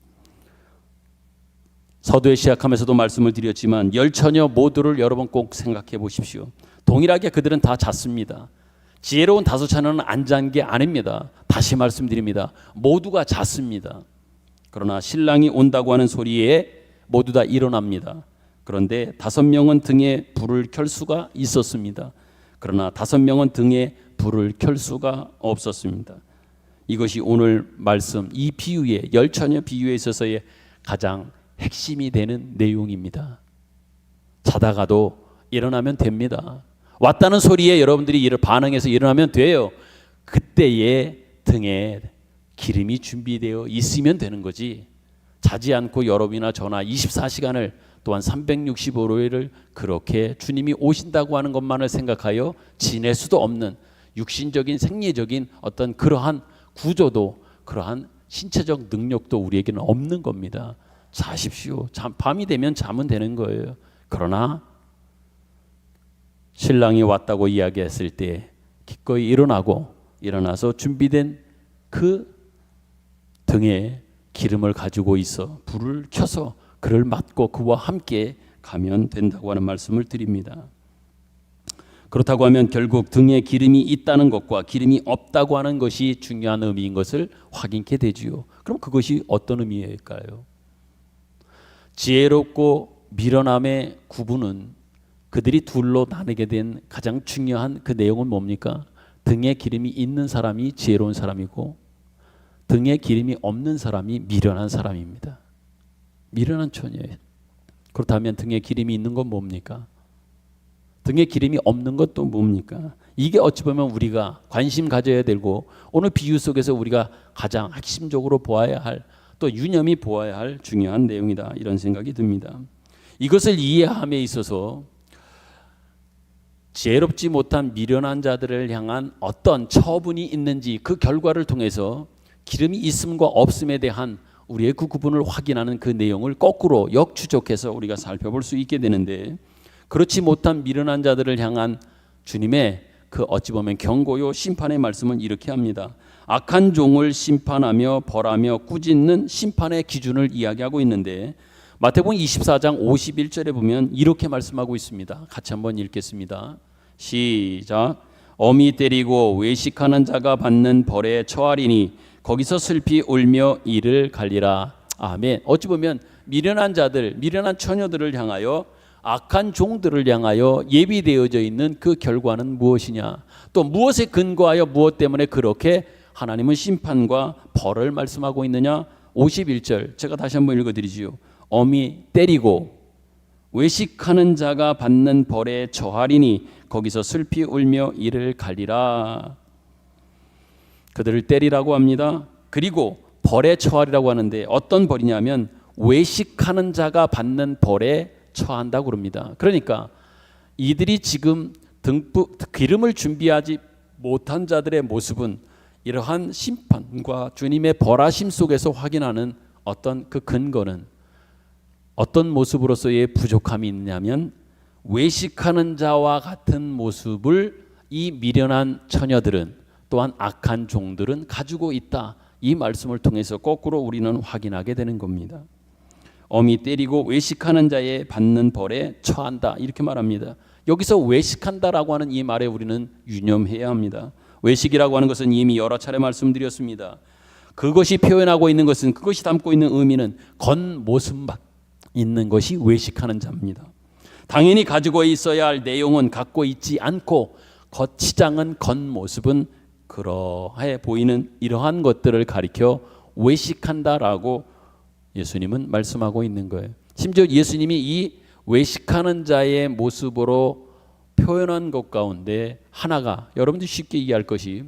서두에 시작하면서도 말씀을 드렸지만 열처녀 모두를 여러분 꼭 생각해 보십시오. 동일하게 그들은 다 잤습니다. 지혜로운 다섯 처녀는 안 잔 게 아닙니다. 다시 말씀드립니다. 모두가 잤습니다. 그러나 신랑이 온다고 하는 소리에 모두 다 일어납니다. 그런데 5명은 등에 불을 켤 수가 있었습니다. 그러나 5명은 등에 불을 켤 수가 없었습니다. 이것이 오늘 말씀 이 비유의 열처녀 비유에 있어서의 가장 핵심이 되는 내용입니다. 자다가도 일어나면 됩니다. 왔다는 소리에 여러분들이 반응해서 일어나면 돼요. 그때에 등에 기름이 준비되어 있으면 되는 거지. 자지 않고 여러분이나 저나 24시간을 또한 365일을 그렇게 주님이 오신다고 하는 것만을 생각하여 지낼 수도 없는 육신적인 생리적인 어떤 그러한 구조도 그러한 신체적 능력도 우리에게는 없는 겁니다. 자십시오. 밤이 되면 자면 되는 거예요. 그러나 신랑이 왔다고 이야기했을 때 기꺼이 일어나서 준비된 그 등에 기름을 가지고 있어 불을 켜서 그를 맞고 그와 함께 가면 된다고 하는 말씀을 드립니다. 그렇다고 하면 결국 등에 기름이 있다는 것과 기름이 없다고 하는 것이 중요한 의미인 것을 확인케 되지요. 그럼 그것이 어떤 의미일까요? 지혜롭고 미련함의 구분은 그들이 둘로 나누게 된 가장 중요한 그 내용은 뭡니까? 등에 기름이 있는 사람이 지혜로운 사람이고 등에 기름이 없는 사람이 미련한 사람입니다. 미련한 처녀예요. 그렇다면 등에 기름이 있는 건 뭡니까? 등에 기름이 없는 것도 뭡니까? 이게 어찌 보면 우리가 관심 가져야 되고 오늘 비유 속에서 우리가 가장 핵심적으로 보아야 할, 또 유념이 보아야 할 중요한 내용이다, 이런 생각이 듭니다. 이것을 이해함에 있어서 지혜롭지 못한 미련한 자들을 향한 어떤 처분이 있는지 그 결과를 통해서 기름이 있음과 없음에 대한 우리의 그 구분을 확인하는 그 내용을 거꾸로 역추적해서 우리가 살펴볼 수 있게 되는데, 그렇지 못한 미련한 자들을 향한 주님의 그 어찌 보면 경고요 심판의 말씀은 이렇게 합니다. 악한 종을 심판하며 벌하며 꾸짖는 심판의 기준을 이야기하고 있는데, 마태복음 24장 51절에 보면 이렇게 말씀하고 있습니다. 같이 한번 읽겠습니다. 시작. 어미 때리고 외식하는 자가 받는 벌에 처하리니 거기서 슬피 울며 이를 갈리라. 아멘. 어찌 보면 미련한 자들, 미련한 처녀들을 향하여, 악한 종들을 향하여 예비되어져 있는 그 결과는 무엇이냐, 또 무엇에 근거하여 무엇 때문에 그렇게 하나님은 심판과 벌을 말씀하고 있느냐. 51절 제가 다시 한번 읽어드리지요. 어미 때리고 외식하는 자가 받는 벌에 처하리니 거기서 슬피 울며 이를 갈리라. 그들을 때리라고 합니다. 그리고 벌에 처하리라고 하는데 어떤 벌이냐면 외식하는 자가 받는 벌에 처한다고 그럽니다. 그러니까 이들이 지금 기름을 준비하지 못한 자들의 모습은 이러한 심판과 주님의 벌하심 속에서 확인하는 어떤 그 근거는 어떤 모습으로서의 부족함이 있냐면, 외식하는 자와 같은 모습을 이 미련한 처녀들은, 또한 악한 종들은 가지고 있다. 이 말씀을 통해서 거꾸로 우리는 확인하게 되는 겁니다. 어미 때리고 외식하는 자의 받는 벌에 처한다, 이렇게 말합니다. 여기서 외식한다라고 하는 이 말에 우리는 유념해야 합니다. 외식이라고 하는 것은 이미 여러 차례 말씀드렸습니다. 그것이 표현하고 있는 것은, 그것이 담고 있는 의미는 겉모습만 있는 것이 외식하는 자입니다. 당연히 가지고 있어야 할 내용은 갖고 있지 않고 겉치장은, 겉모습은 그러해 보이는 이러한 것들을 가리켜 외식한다라고 예수님은 말씀하고 있는 거예요. 심지어 예수님이 이 외식하는 자의 모습으로 표현한 것 가운데 하나가, 여러분들이 쉽게 이해할 것이,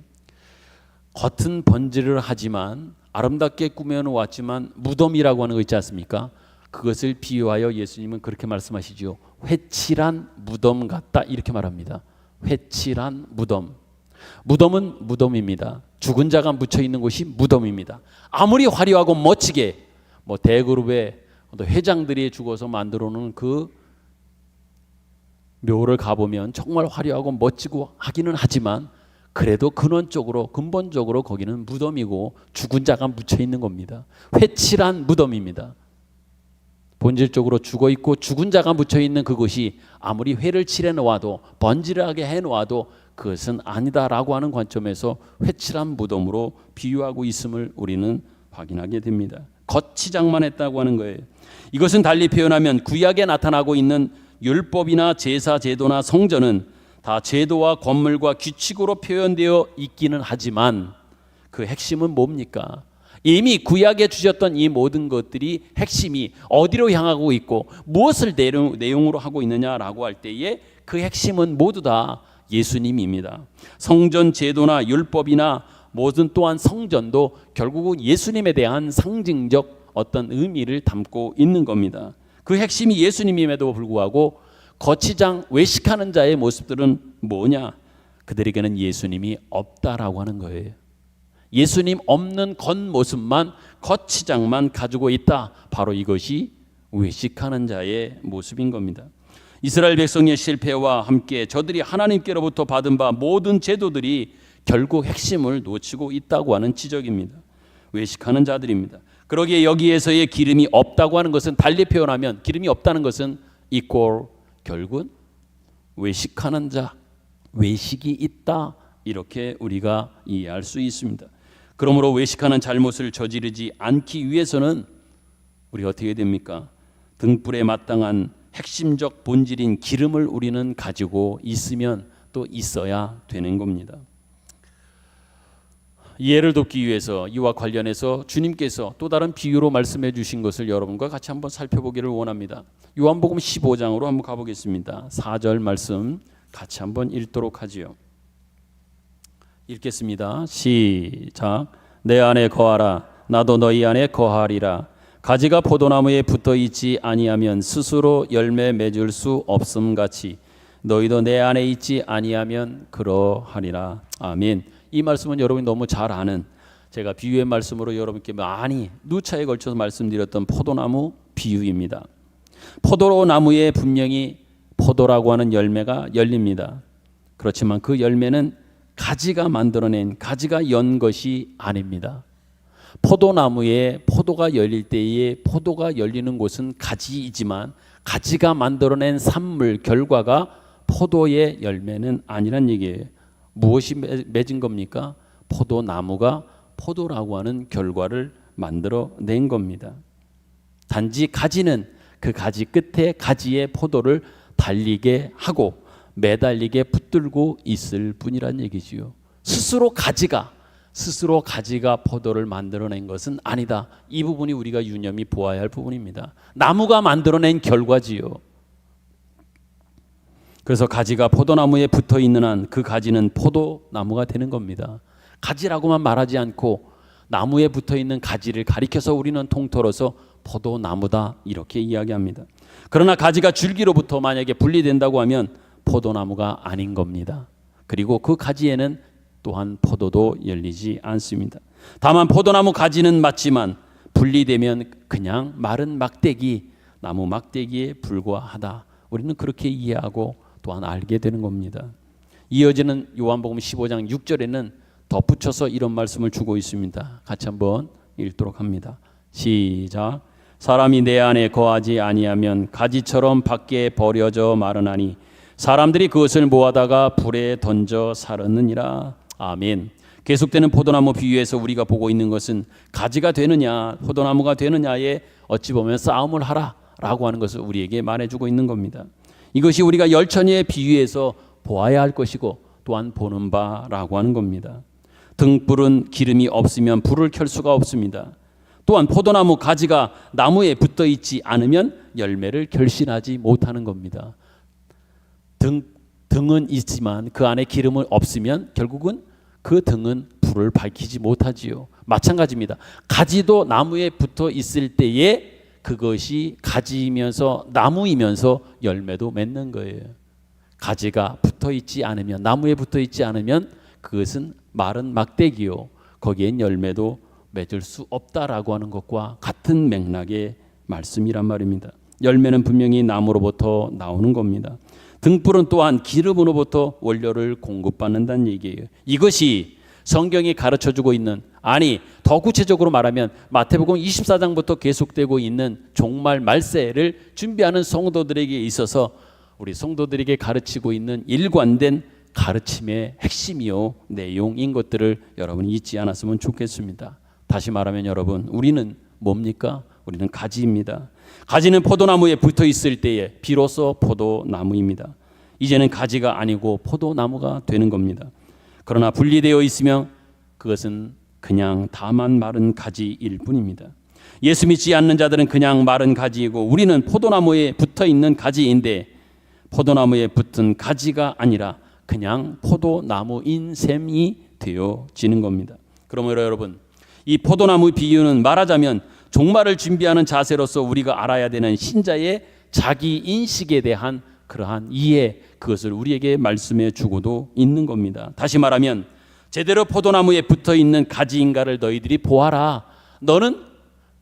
겉은 번지를 하지만 아름답게 꾸며놓았지만 무덤이라고 하는 거 있지 않습니까? 그것을 비유하여 예수님은 그렇게 말씀하시죠. 회칠한 무덤 같다, 이렇게 말합니다. 회칠한 무덤. 무덤은 무덤입니다. 죽은 자가 묻혀 있는 곳이 무덤입니다. 아무리 화려하고 멋지게 대그룹의 회장들이 죽어서 만들어 놓은 그 묘를 가보면 정말 화려하고 멋지고 하기는 하지만, 그래도 근본적으로 거기는 무덤이고 죽은 자가 묻혀 있는 겁니다. 회칠한 무덤입니다. 본질적으로 죽어 있고 죽은 자가 묻혀 있는 그곳이 아무리 회를 칠해 놓아도, 번지르하게 해 놓아도 그것은 아니다라고 하는 관점에서 회칠한 무덤으로 비유하고 있음을 우리는 확인하게 됩니다. 겉치장만 했다고 하는 거예요. 이것은 달리 표현하면 구약에 나타나고 있는 율법이나 제사 제도나 성전은 다 제도와 건물과 규칙으로 표현되어 있기는 하지만 그 핵심은 뭡니까? 이미 구약에 주셨던 이 모든 것들이 핵심이 어디로 향하고 있고 무엇을 내용으로 하고 있느냐라고 할 때에 그 핵심은 모두 다 예수님입니다. 성전 제도나 율법이나 모든 또한 성전도 결국은 예수님에 대한 상징적 어떤 의미를 담고 있는 겁니다. 그 핵심이 예수님임에도 불구하고 거치장 외식하는 자의 모습들은 뭐냐? 그들에게는 예수님이 없다라고 하는 거예요. 예수님 없는 겉모습만, 겉치장만 가지고 있다. 바로 이것이 외식하는 자의 모습인 겁니다. 이스라엘 백성의 실패와 함께 저들이 하나님께로부터 받은 바 모든 제도들이 결국 핵심을 놓치고 있다고 하는 지적입니다. 외식하는 자들입니다. 그러기에 여기에서의 기름이 없다고 하는 것은, 달리 표현하면 기름이 없다는 것은 결국은 외식하는 자, 외식이 있다, 이렇게 우리가 이해할 수 있습니다. 그러므로 외식하는 잘못을 저지르지 않기 위해서는 우리가 어떻게 됩니까? 등불에 마땅한 핵심적 본질인 기름을 우리는 가지고 있으면 또 있어야 되는 겁니다. 이해를 돕기 위해서 이와 관련해서 주님께서 또 다른 비유로 말씀해 주신 것을 여러분과 같이 한번 살펴보기를 원합니다. 요한복음 15장으로 한번 가보겠습니다. 4절 말씀 같이 한번 읽도록 하지요. 읽겠습니다. 시작. 내 안에 거하라. 나도 너희 안에 거하리라. 가지가 포도나무에 붙어 있지 아니하면 스스로 열매 맺을 수 없음 같이 너희도 내 안에 있지 아니하면 그러하리라. 아멘. 이 말씀은 여러분이 너무 잘 아는, 제가 비유의 말씀으로 여러분께 많이 누차에 걸쳐서 말씀드렸던 포도나무 비유입니다. 포도나무에 분명히 포도라고 하는 열매가 열립니다. 그렇지만 그 열매는 가지가 만들어낸, 가지가 연 것이 아닙니다. 포도나무에 포도가 열릴 때에 포도가 열리는 곳은 가지이지만 가지가 만들어낸 산물 결과가 포도의 열매는 아니란 얘기예요. 무엇이 맺은 겁니까? 포도나무가 포도라고 하는 결과를 만들어낸 겁니다. 단지 가지는 그 가지 끝에 가지의 포도를 달리게 하고 매달리게 붙들고 있을 뿐이란 얘기지요. 스스로 가지가 포도를 만들어낸 것은 아니다. 이 부분이 우리가 유념히 보아야 할 부분입니다. 나무가 만들어낸 결과지요. 그래서 가지가 포도나무에 붙어 있는 한 그 가지는 포도나무가 되는 겁니다. 가지라고만 말하지 않고 나무에 붙어 있는 가지를 가리켜서 우리는 통틀어서 포도나무다 이렇게 이야기합니다. 그러나 가지가 줄기로부터 만약에 분리된다고 하면 포도나무가 아닌 겁니다. 그리고 그 가지에는 또한 포도도 열리지 않습니다. 다만 포도나무 가지는 맞지만 분리되면 그냥 마른 막대기, 나무 막대기에 불과하다. 우리는 그렇게 이해하고 또한 알게 되는 겁니다. 이어지는 요한복음 15장 6절에는 덧붙여서 이런 말씀을 주고 있습니다. 같이 한번 읽도록 합니다. 시작. 사람이 내 안에 거하지 아니하면 가지처럼 밖에 버려져 마르나니 사람들이 그것을 모아다가 불에 던져 사르느니라. 아멘. 계속되는 포도나무 비유에서 우리가 보고 있는 것은 가지가 되느냐 포도나무가 되느냐에 어찌 보면 싸움을 하라라고 하는 것을 우리에게 말해주고 있는 겁니다. 이것이 우리가 열처녀의 비유에서 보아야 할 것이고 또한 보는 바라고 하는 겁니다. 등불은 기름이 없으면 불을 켤 수가 없습니다. 또한 포도나무 가지가 나무에 붙어 있지 않으면 열매를 결실하지 못하는 겁니다. 등은 있지만 그 안에 기름은 없으면 결국은 그 등은 불을 밝히지 못하지요. 마찬가지입니다. 가지도 나무에 붙어 있을 때에 그것이 가지이면서 나무이면서 열매도 맺는 거예요. 가지가 붙어 있지 않으면, 나무에 붙어 있지 않으면 그것은 마른 막대기요. 거기엔 열매도 맺을 수 없다라고 하는 것과 같은 맥락의 말씀이란 말입니다. 열매는 분명히 나무로부터 나오는 겁니다. 등불은 또한 기름으로부터 원료를 공급받는다는 얘기예요. 이것이 성경이 가르쳐주고 있는, 아니 더 구체적으로 말하면 마태복음 24장부터 계속되고 있는 종말 말세를 준비하는 성도들에게 있어서 우리 성도들에게 가르치고 있는 일관된 가르침의 핵심이요 내용인 것들을 여러분이 잊지 않았으면 좋겠습니다. 다시 말하면 여러분, 우리는 뭡니까? 우리는 가지입니다. 가지는 포도나무에 붙어 있을 때에 비로소 포도나무입니다. 이제는 가지가 아니고 포도나무가 되는 겁니다. 그러나 분리되어 있으면 그것은 그냥 다만 마른 가지일 뿐입니다. 예수 믿지 않는 자들은 그냥 마른 가지이고 우리는 포도나무에 붙어 있는 가지인데 포도나무에 붙은 가지가 아니라 그냥 포도나무인 셈이 되어지는 겁니다. 그러므로 여러분, 이 포도나무 비유는 말하자면 종말을 준비하는 자세로서 우리가 알아야 되는 신자의 자기 인식에 대한 그러한 이해, 그것을 우리에게 말씀해 주고도 있는 겁니다. 다시 말하면 제대로 포도나무에 붙어 있는 가지인가를 너희들이 보아라.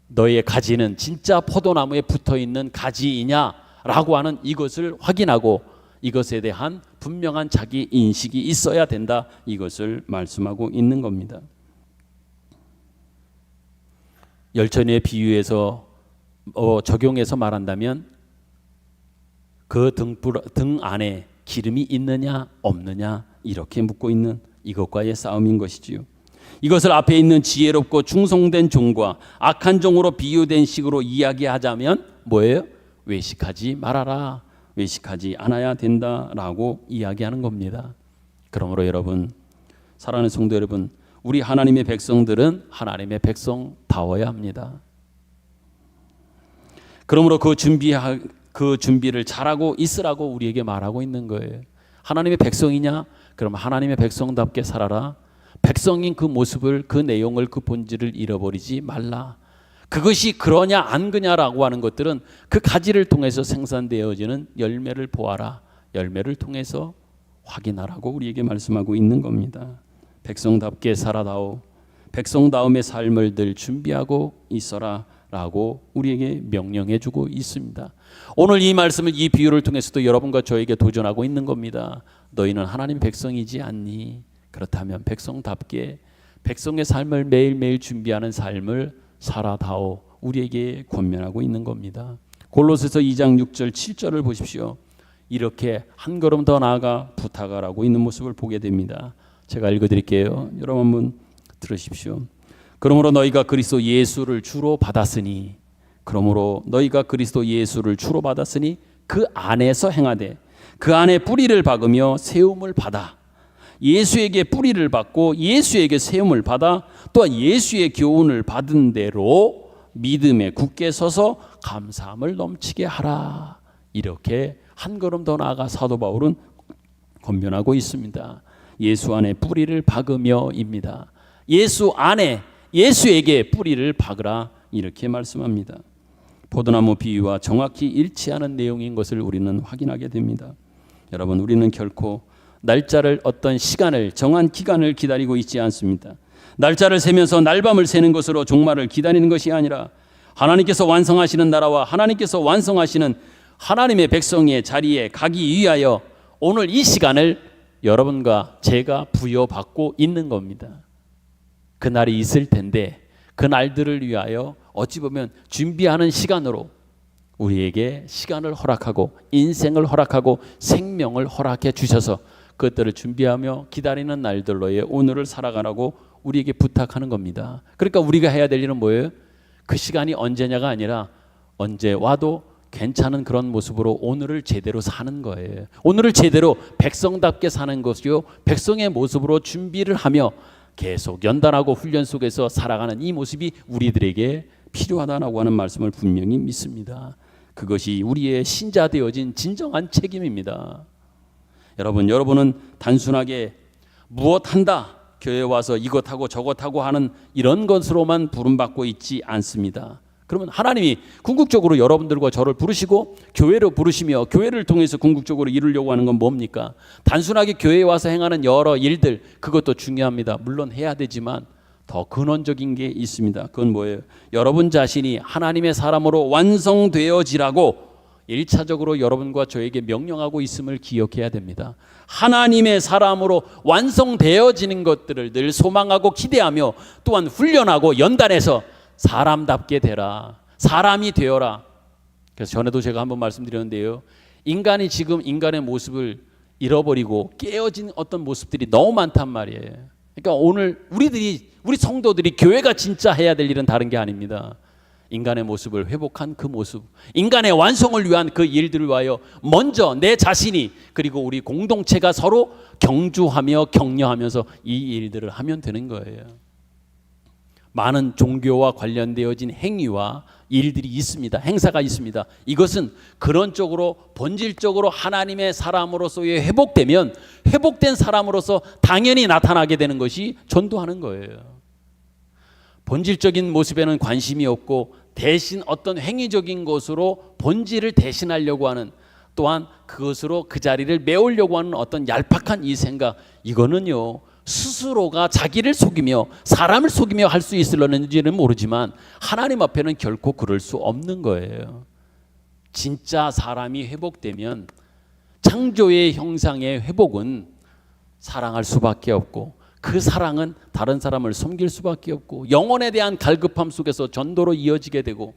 너의 가지는 진짜 포도나무에 붙어 있는 가지이냐라고 하는 이것을 확인하고 이것에 대한 분명한 자기 인식이 있어야 된다. 이것을 말씀하고 있는 겁니다. 열처녀의 비유에서 적용해서 말한다면 그 등 안에 기름이 있느냐 없느냐 이렇게 묻고 있는 이것과의 싸움인 것이지요. 이것을 앞에 있는 지혜롭고 충성된 종과 악한 종으로 비유된 식으로 이야기하자면 뭐예요? 외식하지 말아라. 외식하지 않아야 된다라고 이야기하는 겁니다. 그러므로 여러분, 사랑하는 성도 여러분, 우리 하나님의 백성들은 하나님의 백성다워야 합니다. 그러므로 그 준비를 잘하고 있으라고 우리에게 말하고 있는 거예요. 하나님의 백성이냐? 그럼 하나님의 백성답게 살아라. 백성인 그 모습을, 그 내용을, 그 본질을 잃어버리지 말라. 그것이 그러냐 안 그냐라고 하는 것들은 그 가지를 통해서 생산되어지는 열매를 보아라. 열매를 통해서 확인하라고 우리에게 말씀하고 있는 겁니다. 백성답게 살아다오. 백성다움의 삶을 늘 준비하고 있어라 라고 우리에게 명령해 주고 있습니다. 오늘 이 말씀을, 이 비유를 통해서도 여러분과 저에게 도전하고 있는 겁니다. 너희는 하나님 백성이지 않니? 그렇다면 백성답게 백성의 삶을 매일매일 준비하는 삶을 살아다오. 우리에게 권면하고 있는 겁니다. 골로새서 2장 6절 7절을 보십시오. 이렇게 한 걸음 더 나아가 부탁하라고 있는 모습을 보게 됩니다. 제가 읽어드릴게요. 여러분 한번 들으십시오. 그러므로 너희가 그리스도 예수를 주로 받았으니, 그러므로 너희가 그리스도 예수를 주로 받았으니 그 안에서 행하되 그 안에 뿌리를 박으며 세움을 받아. 예수에게 뿌리를 받고 예수에게 세움을 받아 또한 예수의 교훈을 받은 대로 믿음에 굳게 서서 감사함을 넘치게 하라. 이렇게 한 걸음 더 나아가 사도 바울은 권면하고 있습니다. 예수 안에 뿌리를 박으며입니다. 예수 안에, 예수에게 뿌리를 박으라 이렇게 말씀합니다. 포도나무 비유와 정확히 일치하는 내용인 것을 우리는 확인하게 됩니다. 여러분, 우리는 결코 날짜를, 어떤 시간을, 정한 기간을 기다리고 있지 않습니다. 날짜를 세면서 날밤을 새는 것으로 종말을 기다리는 것이 아니라 하나님께서 완성하시는 나라와 하나님께서 완성하시는 하나님의 백성의 자리에 가기 위하여 오늘 이 시간을 여러분과 제가 부여받고 있는 겁니다. 그 날이 있을 텐데 그 날들을 위하여 어찌 보면 준비하는 시간으로 우리에게 시간을 허락하고 인생을 허락하고 생명을 허락해 주셔서 그것들을 준비하며 기다리는 날들로의 오늘을 살아가라고 우리에게 부탁하는 겁니다. 그러니까 우리가 해야 될 일은 뭐예요? 그 시간이 언제냐가 아니라 언제 와도 괜찮은 그런 모습으로 오늘을 제대로 사는 거예요. 오늘을 제대로 백성답게 사는 것이요, 백성의 모습으로 준비를 하며 계속 연단하고 훈련 속에서 살아가는 이 모습이 우리들에게 필요하다라고 하는 말씀을 분명히 믿습니다. 그것이 우리의 신자 되어진 진정한 책임입니다. 여러분은 단순하게 무엇한다, 교회에 와서 이것하고 저것하고 하는 이런 것으로만 부름받고 있지 않습니다. 그러면 하나님이 궁극적으로 여러분들과 저를 부르시고 교회로 부르시며 교회를 통해서 궁극적으로 이루려고 하는 건 뭡니까? 단순하게 교회에 와서 행하는 여러 일들, 그것도 중요합니다. 물론 해야 되지만 더 근원적인 게 있습니다. 그건 뭐예요? 여러분 자신이 하나님의 사람으로 완성되어지라고 1차적으로 여러분과 저에게 명령하고 있음을 기억해야 됩니다. 하나님의 사람으로 완성되어지는 것들을 늘 소망하고 기대하며 또한 훈련하고 연단해서 사람답게 되라, 사람이 되어라. 그래서 전에도 제가 한번 말씀드렸는데요, 인간이 지금 인간의 모습을 잃어버리고 깨어진 어떤 모습들이 너무 많단 말이에요. 그러니까 오늘 우리 성도들이 교회가 진짜 해야 될 일은 다른 게 아닙니다. 인간의 모습을 회복한 그 모습, 인간의 완성을 위한 그 일들을 위하여 먼저 내 자신이, 그리고 우리 공동체가 서로 경주하며 격려하면서 이 일들을 하면 되는 거예요. 많은 종교와 관련되어진 행위와 일들이 있습니다. 행사가 있습니다. 이것은 그런 쪽으로 본질적으로 하나님의 사람으로서의 회복되면 회복된 사람으로서 당연히 나타나게 되는 것이 전도하는 거예요. 본질적인 모습에는 관심이 없고 대신 어떤 행위적인 것으로 본질을 대신하려고 하는, 또한 그것으로 그 자리를 메우려고 하는 어떤 얄팍한 이 생각, 이거는요 스스로가 자기를 속이며 사람을 속이며 할 수 있을런지는 모르지만 하나님 앞에는 결코 그럴 수 없는 거예요. 진짜 사람이 회복되면 창조의 형상의 회복은 사랑할 수밖에 없고, 그 사랑은 다른 사람을 섬길 수밖에 없고, 영혼에 대한 갈급함 속에서 전도로 이어지게 되고,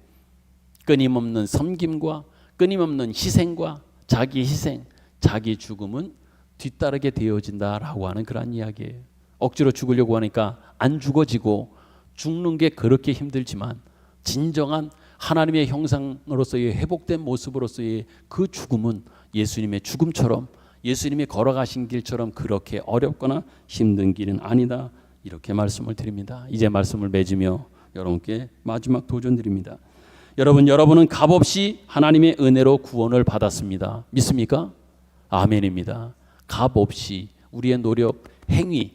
끊임없는 섬김과 끊임없는 희생과 자기 희생, 자기 죽음은 뒤따르게 되어진다라고 하는 그런 이야기예요. 억지로 죽으려고 하니까 안 죽어지고, 죽는 게 그렇게 힘들지만 진정한 하나님의 형상으로서의 회복된 모습으로서의 그 죽음은 예수님의 죽음처럼, 예수님이 걸어가신 길처럼 그렇게 어렵거나 힘든 길은 아니다, 이렇게 말씀을 드립니다. 이제 말씀을 맺으며 여러분께 마지막 도전 드립니다. 여러분은 값없이 하나님의 은혜로 구원을 받았습니다. 믿습니까? 아멘입니다. 값없이 우리의 노력, 행위,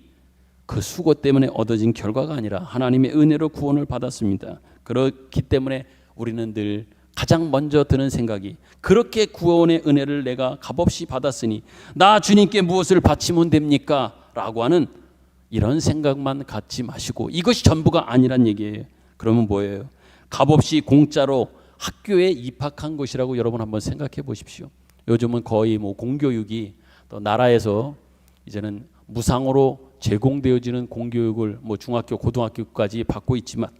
그 수고 때문에 얻어진 결과가 아니라 하나님의 은혜로 구원을 받았습니다. 그렇기 때문에 우리는 늘 가장 먼저 드는 생각이 그렇게 구원의 은혜를 내가 값없이 받았으니 나 주님께 무엇을 바치면 됩니까? 라고 하는 이런 생각만 갖지 마시고 이것이 전부가 아니란 얘기예요. 그러면 뭐예요? 값없이 공짜로 학교에 입학한 것이라고 여러분 한번 생각해 보십시오. 요즘은 거의 뭐 공교육이 또 나라에서 이제는 무상으로 제공되어지는 공교육을 뭐 중학교, 고등학교까지 받고 있지만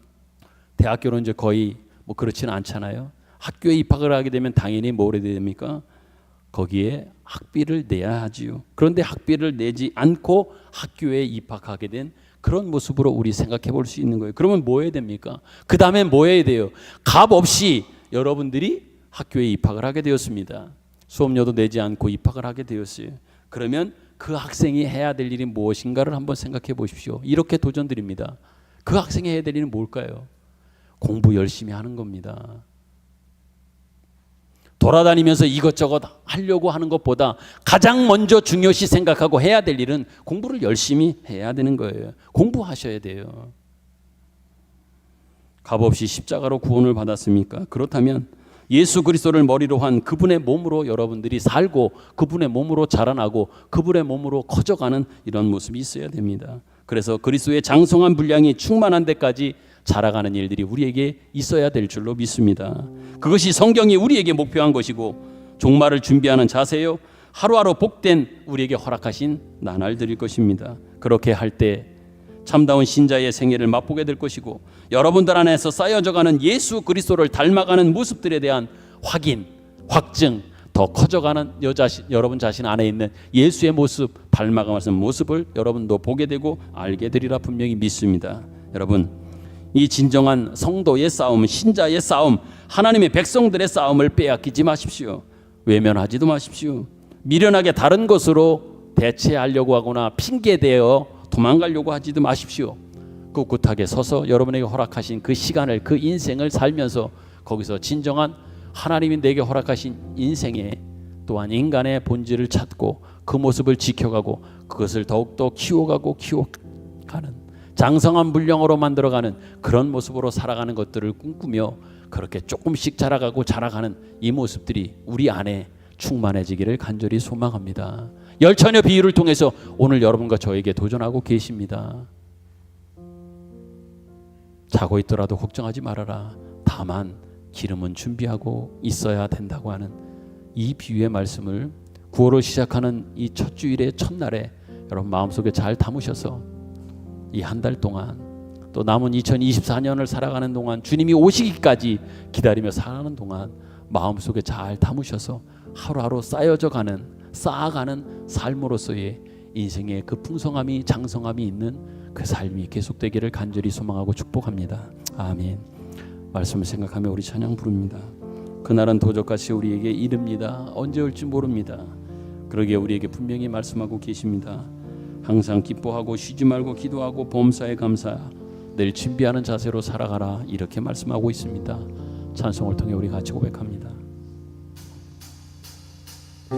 대학교는 이제 거의 뭐 그렇지는 않잖아요. 학교에 입학을 하게 되면 당연히 뭘 해야 됩니까? 거기에 학비를 내야 하지요. 그런데 학비를 내지 않고 학교에 입학하게 된 그런 모습으로 우리 생각해 볼 수 있는 거예요. 그러면 뭐 해야 됩니까? 그 다음에 뭐 해야 돼요? 값 없이 여러분들이 학교에 입학을 하게 되었습니다. 수업료도 내지 않고 입학을 하게 되었어요. 그러면 그 학생이 해야 될 일이 무엇인가를 한번 생각해 보십시오. 이렇게 도전드립니다. 그 학생이 해야 될 일은 뭘까요? 공부 열심히 하는 겁니다. 돌아다니면서 이것저것 하려고 하는 것보다 가장 먼저 중요시 생각하고 해야 될 일은 공부를 열심히 해야 되는 거예요. 공부하셔야 돼요. 값없이 십자가로 구원을 받았습니까? 그렇다면 예수 그리스도를 머리로 한 그분의 몸으로 여러분들이 살고 그분의 몸으로 자라나고 그분의 몸으로 커져가는 이런 모습이 있어야 됩니다. 그래서 그리스도의 장성한 분량이 충만한 데까지 자라가는 일들이 우리에게 있어야 될 줄로 믿습니다. 그것이 성경이 우리에게 목표한 것이고 종말을 준비하는 자세요. 하루하루 복된 우리에게 허락하신 나날들일 것입니다. 그렇게 할 때 참다운 신자의 생애를 맛보게 될 것이고 여러분들 안에서 쌓여져가는 예수 그리스도를 닮아가는 모습들에 대한 확인, 확증, 더 커져가는 여러분 자신 안에 있는 예수의 모습, 닮아가는 모습을 여러분도 보게 되고 알게 되리라 분명히 믿습니다. 여러분, 이 진정한 성도의 싸움, 신자의 싸움, 하나님의 백성들의 싸움을 빼앗기지 마십시오. 외면하지도 마십시오. 미련하게 다른 것으로 대체하려고 하거나 핑계대어 도망가려고 하지도 마십시오. 꿋꿋하게 서서 여러분에게 허락하신 그 시간을, 그 인생을 살면서 거기서 진정한 하나님이 내게 허락하신 인생에 또한 인간의 본질을 찾고 그 모습을 지켜가고 그것을 더욱더 키워가고 키워가는 장성한 분량으로 만들어가는 그런 모습으로 살아가는 것들을 꿈꾸며 그렇게 조금씩 자라가고 자라가는 이 모습들이 우리 안에 충만해지기를 간절히 소망합니다. 열처녀 비유를 통해서 오늘 여러분과 저에게 도전하고 계십니다. 자고 있더라도 걱정하지 말아라. 다만 기름은 준비하고 있어야 된다고 하는 이 비유의 말씀을 9월을 시작하는 이 첫 주일의 첫날에 여러분 마음속에 잘 담으셔서 이 한 달 동안 또 남은 2024년을 살아가는 동안 주님이 오시기까지 기다리며 살아가는 동안 마음속에 잘 담으셔서 하루하루 쌓아가는 삶으로서의 인생의 그 풍성함이 장성함이 있는 그 삶이 계속되기를 간절히 소망하고 축복합니다. 아멘. 말씀을 생각하며 우리 찬양 부릅니다. 그날은 도적같이 우리에게 이릅니다. 언제 올지 모릅니다. 그러기에 우리에게 분명히 말씀하고 계십니다. 항상 기뻐하고 쉬지 말고 기도하고 범사에 감사 늘 준비하는 자세로 살아가라 이렇게 말씀하고 있습니다. 찬송을 통해 우리 같이 고백합니다. 내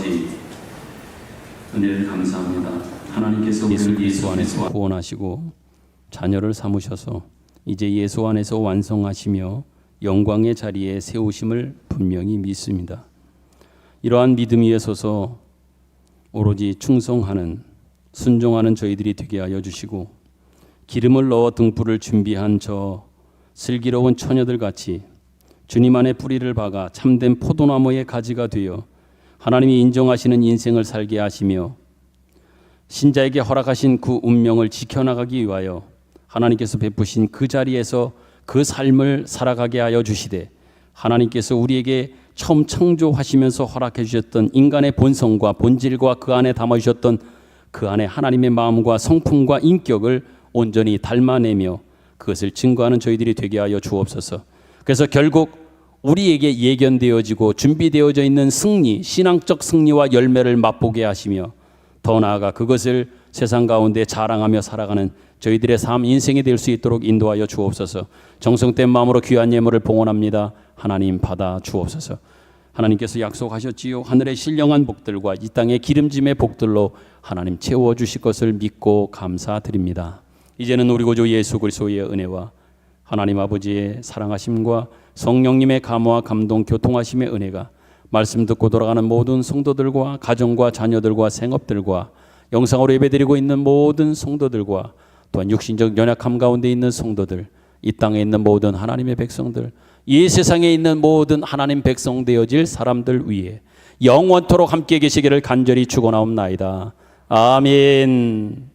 아버지, 은혜를 감사합니다. 하나님께서 예수 우리를 그리스도 안에서 구원하시고 자녀를 삼으셔서 이제 예수 안에서 완성하시며 영광의 자리에 세우심을 분명히 믿습니다. 이러한 믿음 위에 서서 오로지 충성하는 순종하는 저희들이 되게 하여 주시고 기름을 넣어 등불을 준비한 저 슬기로운 처녀들 같이 주님 안에 뿌리를 박아 참된 포도나무의 가지가 되어 하나님이 인정하시는 인생을 살게 하시며 신자에게 허락하신 그 운명을 지켜나가기 위하여 하나님께서 베푸신 그 자리에서 그 삶을 살아가게 하여 주시되 하나님께서 우리에게 처음 창조하시면서 허락해 주셨던 인간의 본성과 본질과 그 안에 담아 주셨던 그 안에 하나님의 마음과 성품과 인격을 온전히 닮아내며 그것을 증거하는 저희들이 되게 하여 주옵소서. 그래서 결국 우리에게 예견되어지고 준비되어져 있는 승리, 신앙적 승리와 열매를 맛보게 하시며 더 나아가 그것을 세상 가운데 자랑하며 살아가는 저희들의 삶 인생이 될 수 있도록 인도하여 주옵소서. 정성된 마음으로 귀한 예물을 봉헌합니다. 하나님 받아 주옵소서. 하나님께서 약속하셨지요. 하늘의 신령한 복들과 이 땅의 기름짐의 복들로 하나님 채워주실 것을 믿고 감사드립니다. 이제는 우리 구주 예수 그리스도의 은혜와 하나님 아버지의 사랑하심과 성령님의 감화와 감동 교통하심의 은혜가 말씀 듣고 돌아가는 모든 성도들과 가정과 자녀들과 생업들과 영상으로 예배드리고 있는 모든 성도들과 또한 육신적 연약함 가운데 있는 성도들, 이 땅에 있는 모든 하나님의 백성들, 이 세상에 있는 모든 하나님 백성 되어질 사람들 위에 영원토록 함께 계시기를 간절히 축원하옵나이다. 아멘.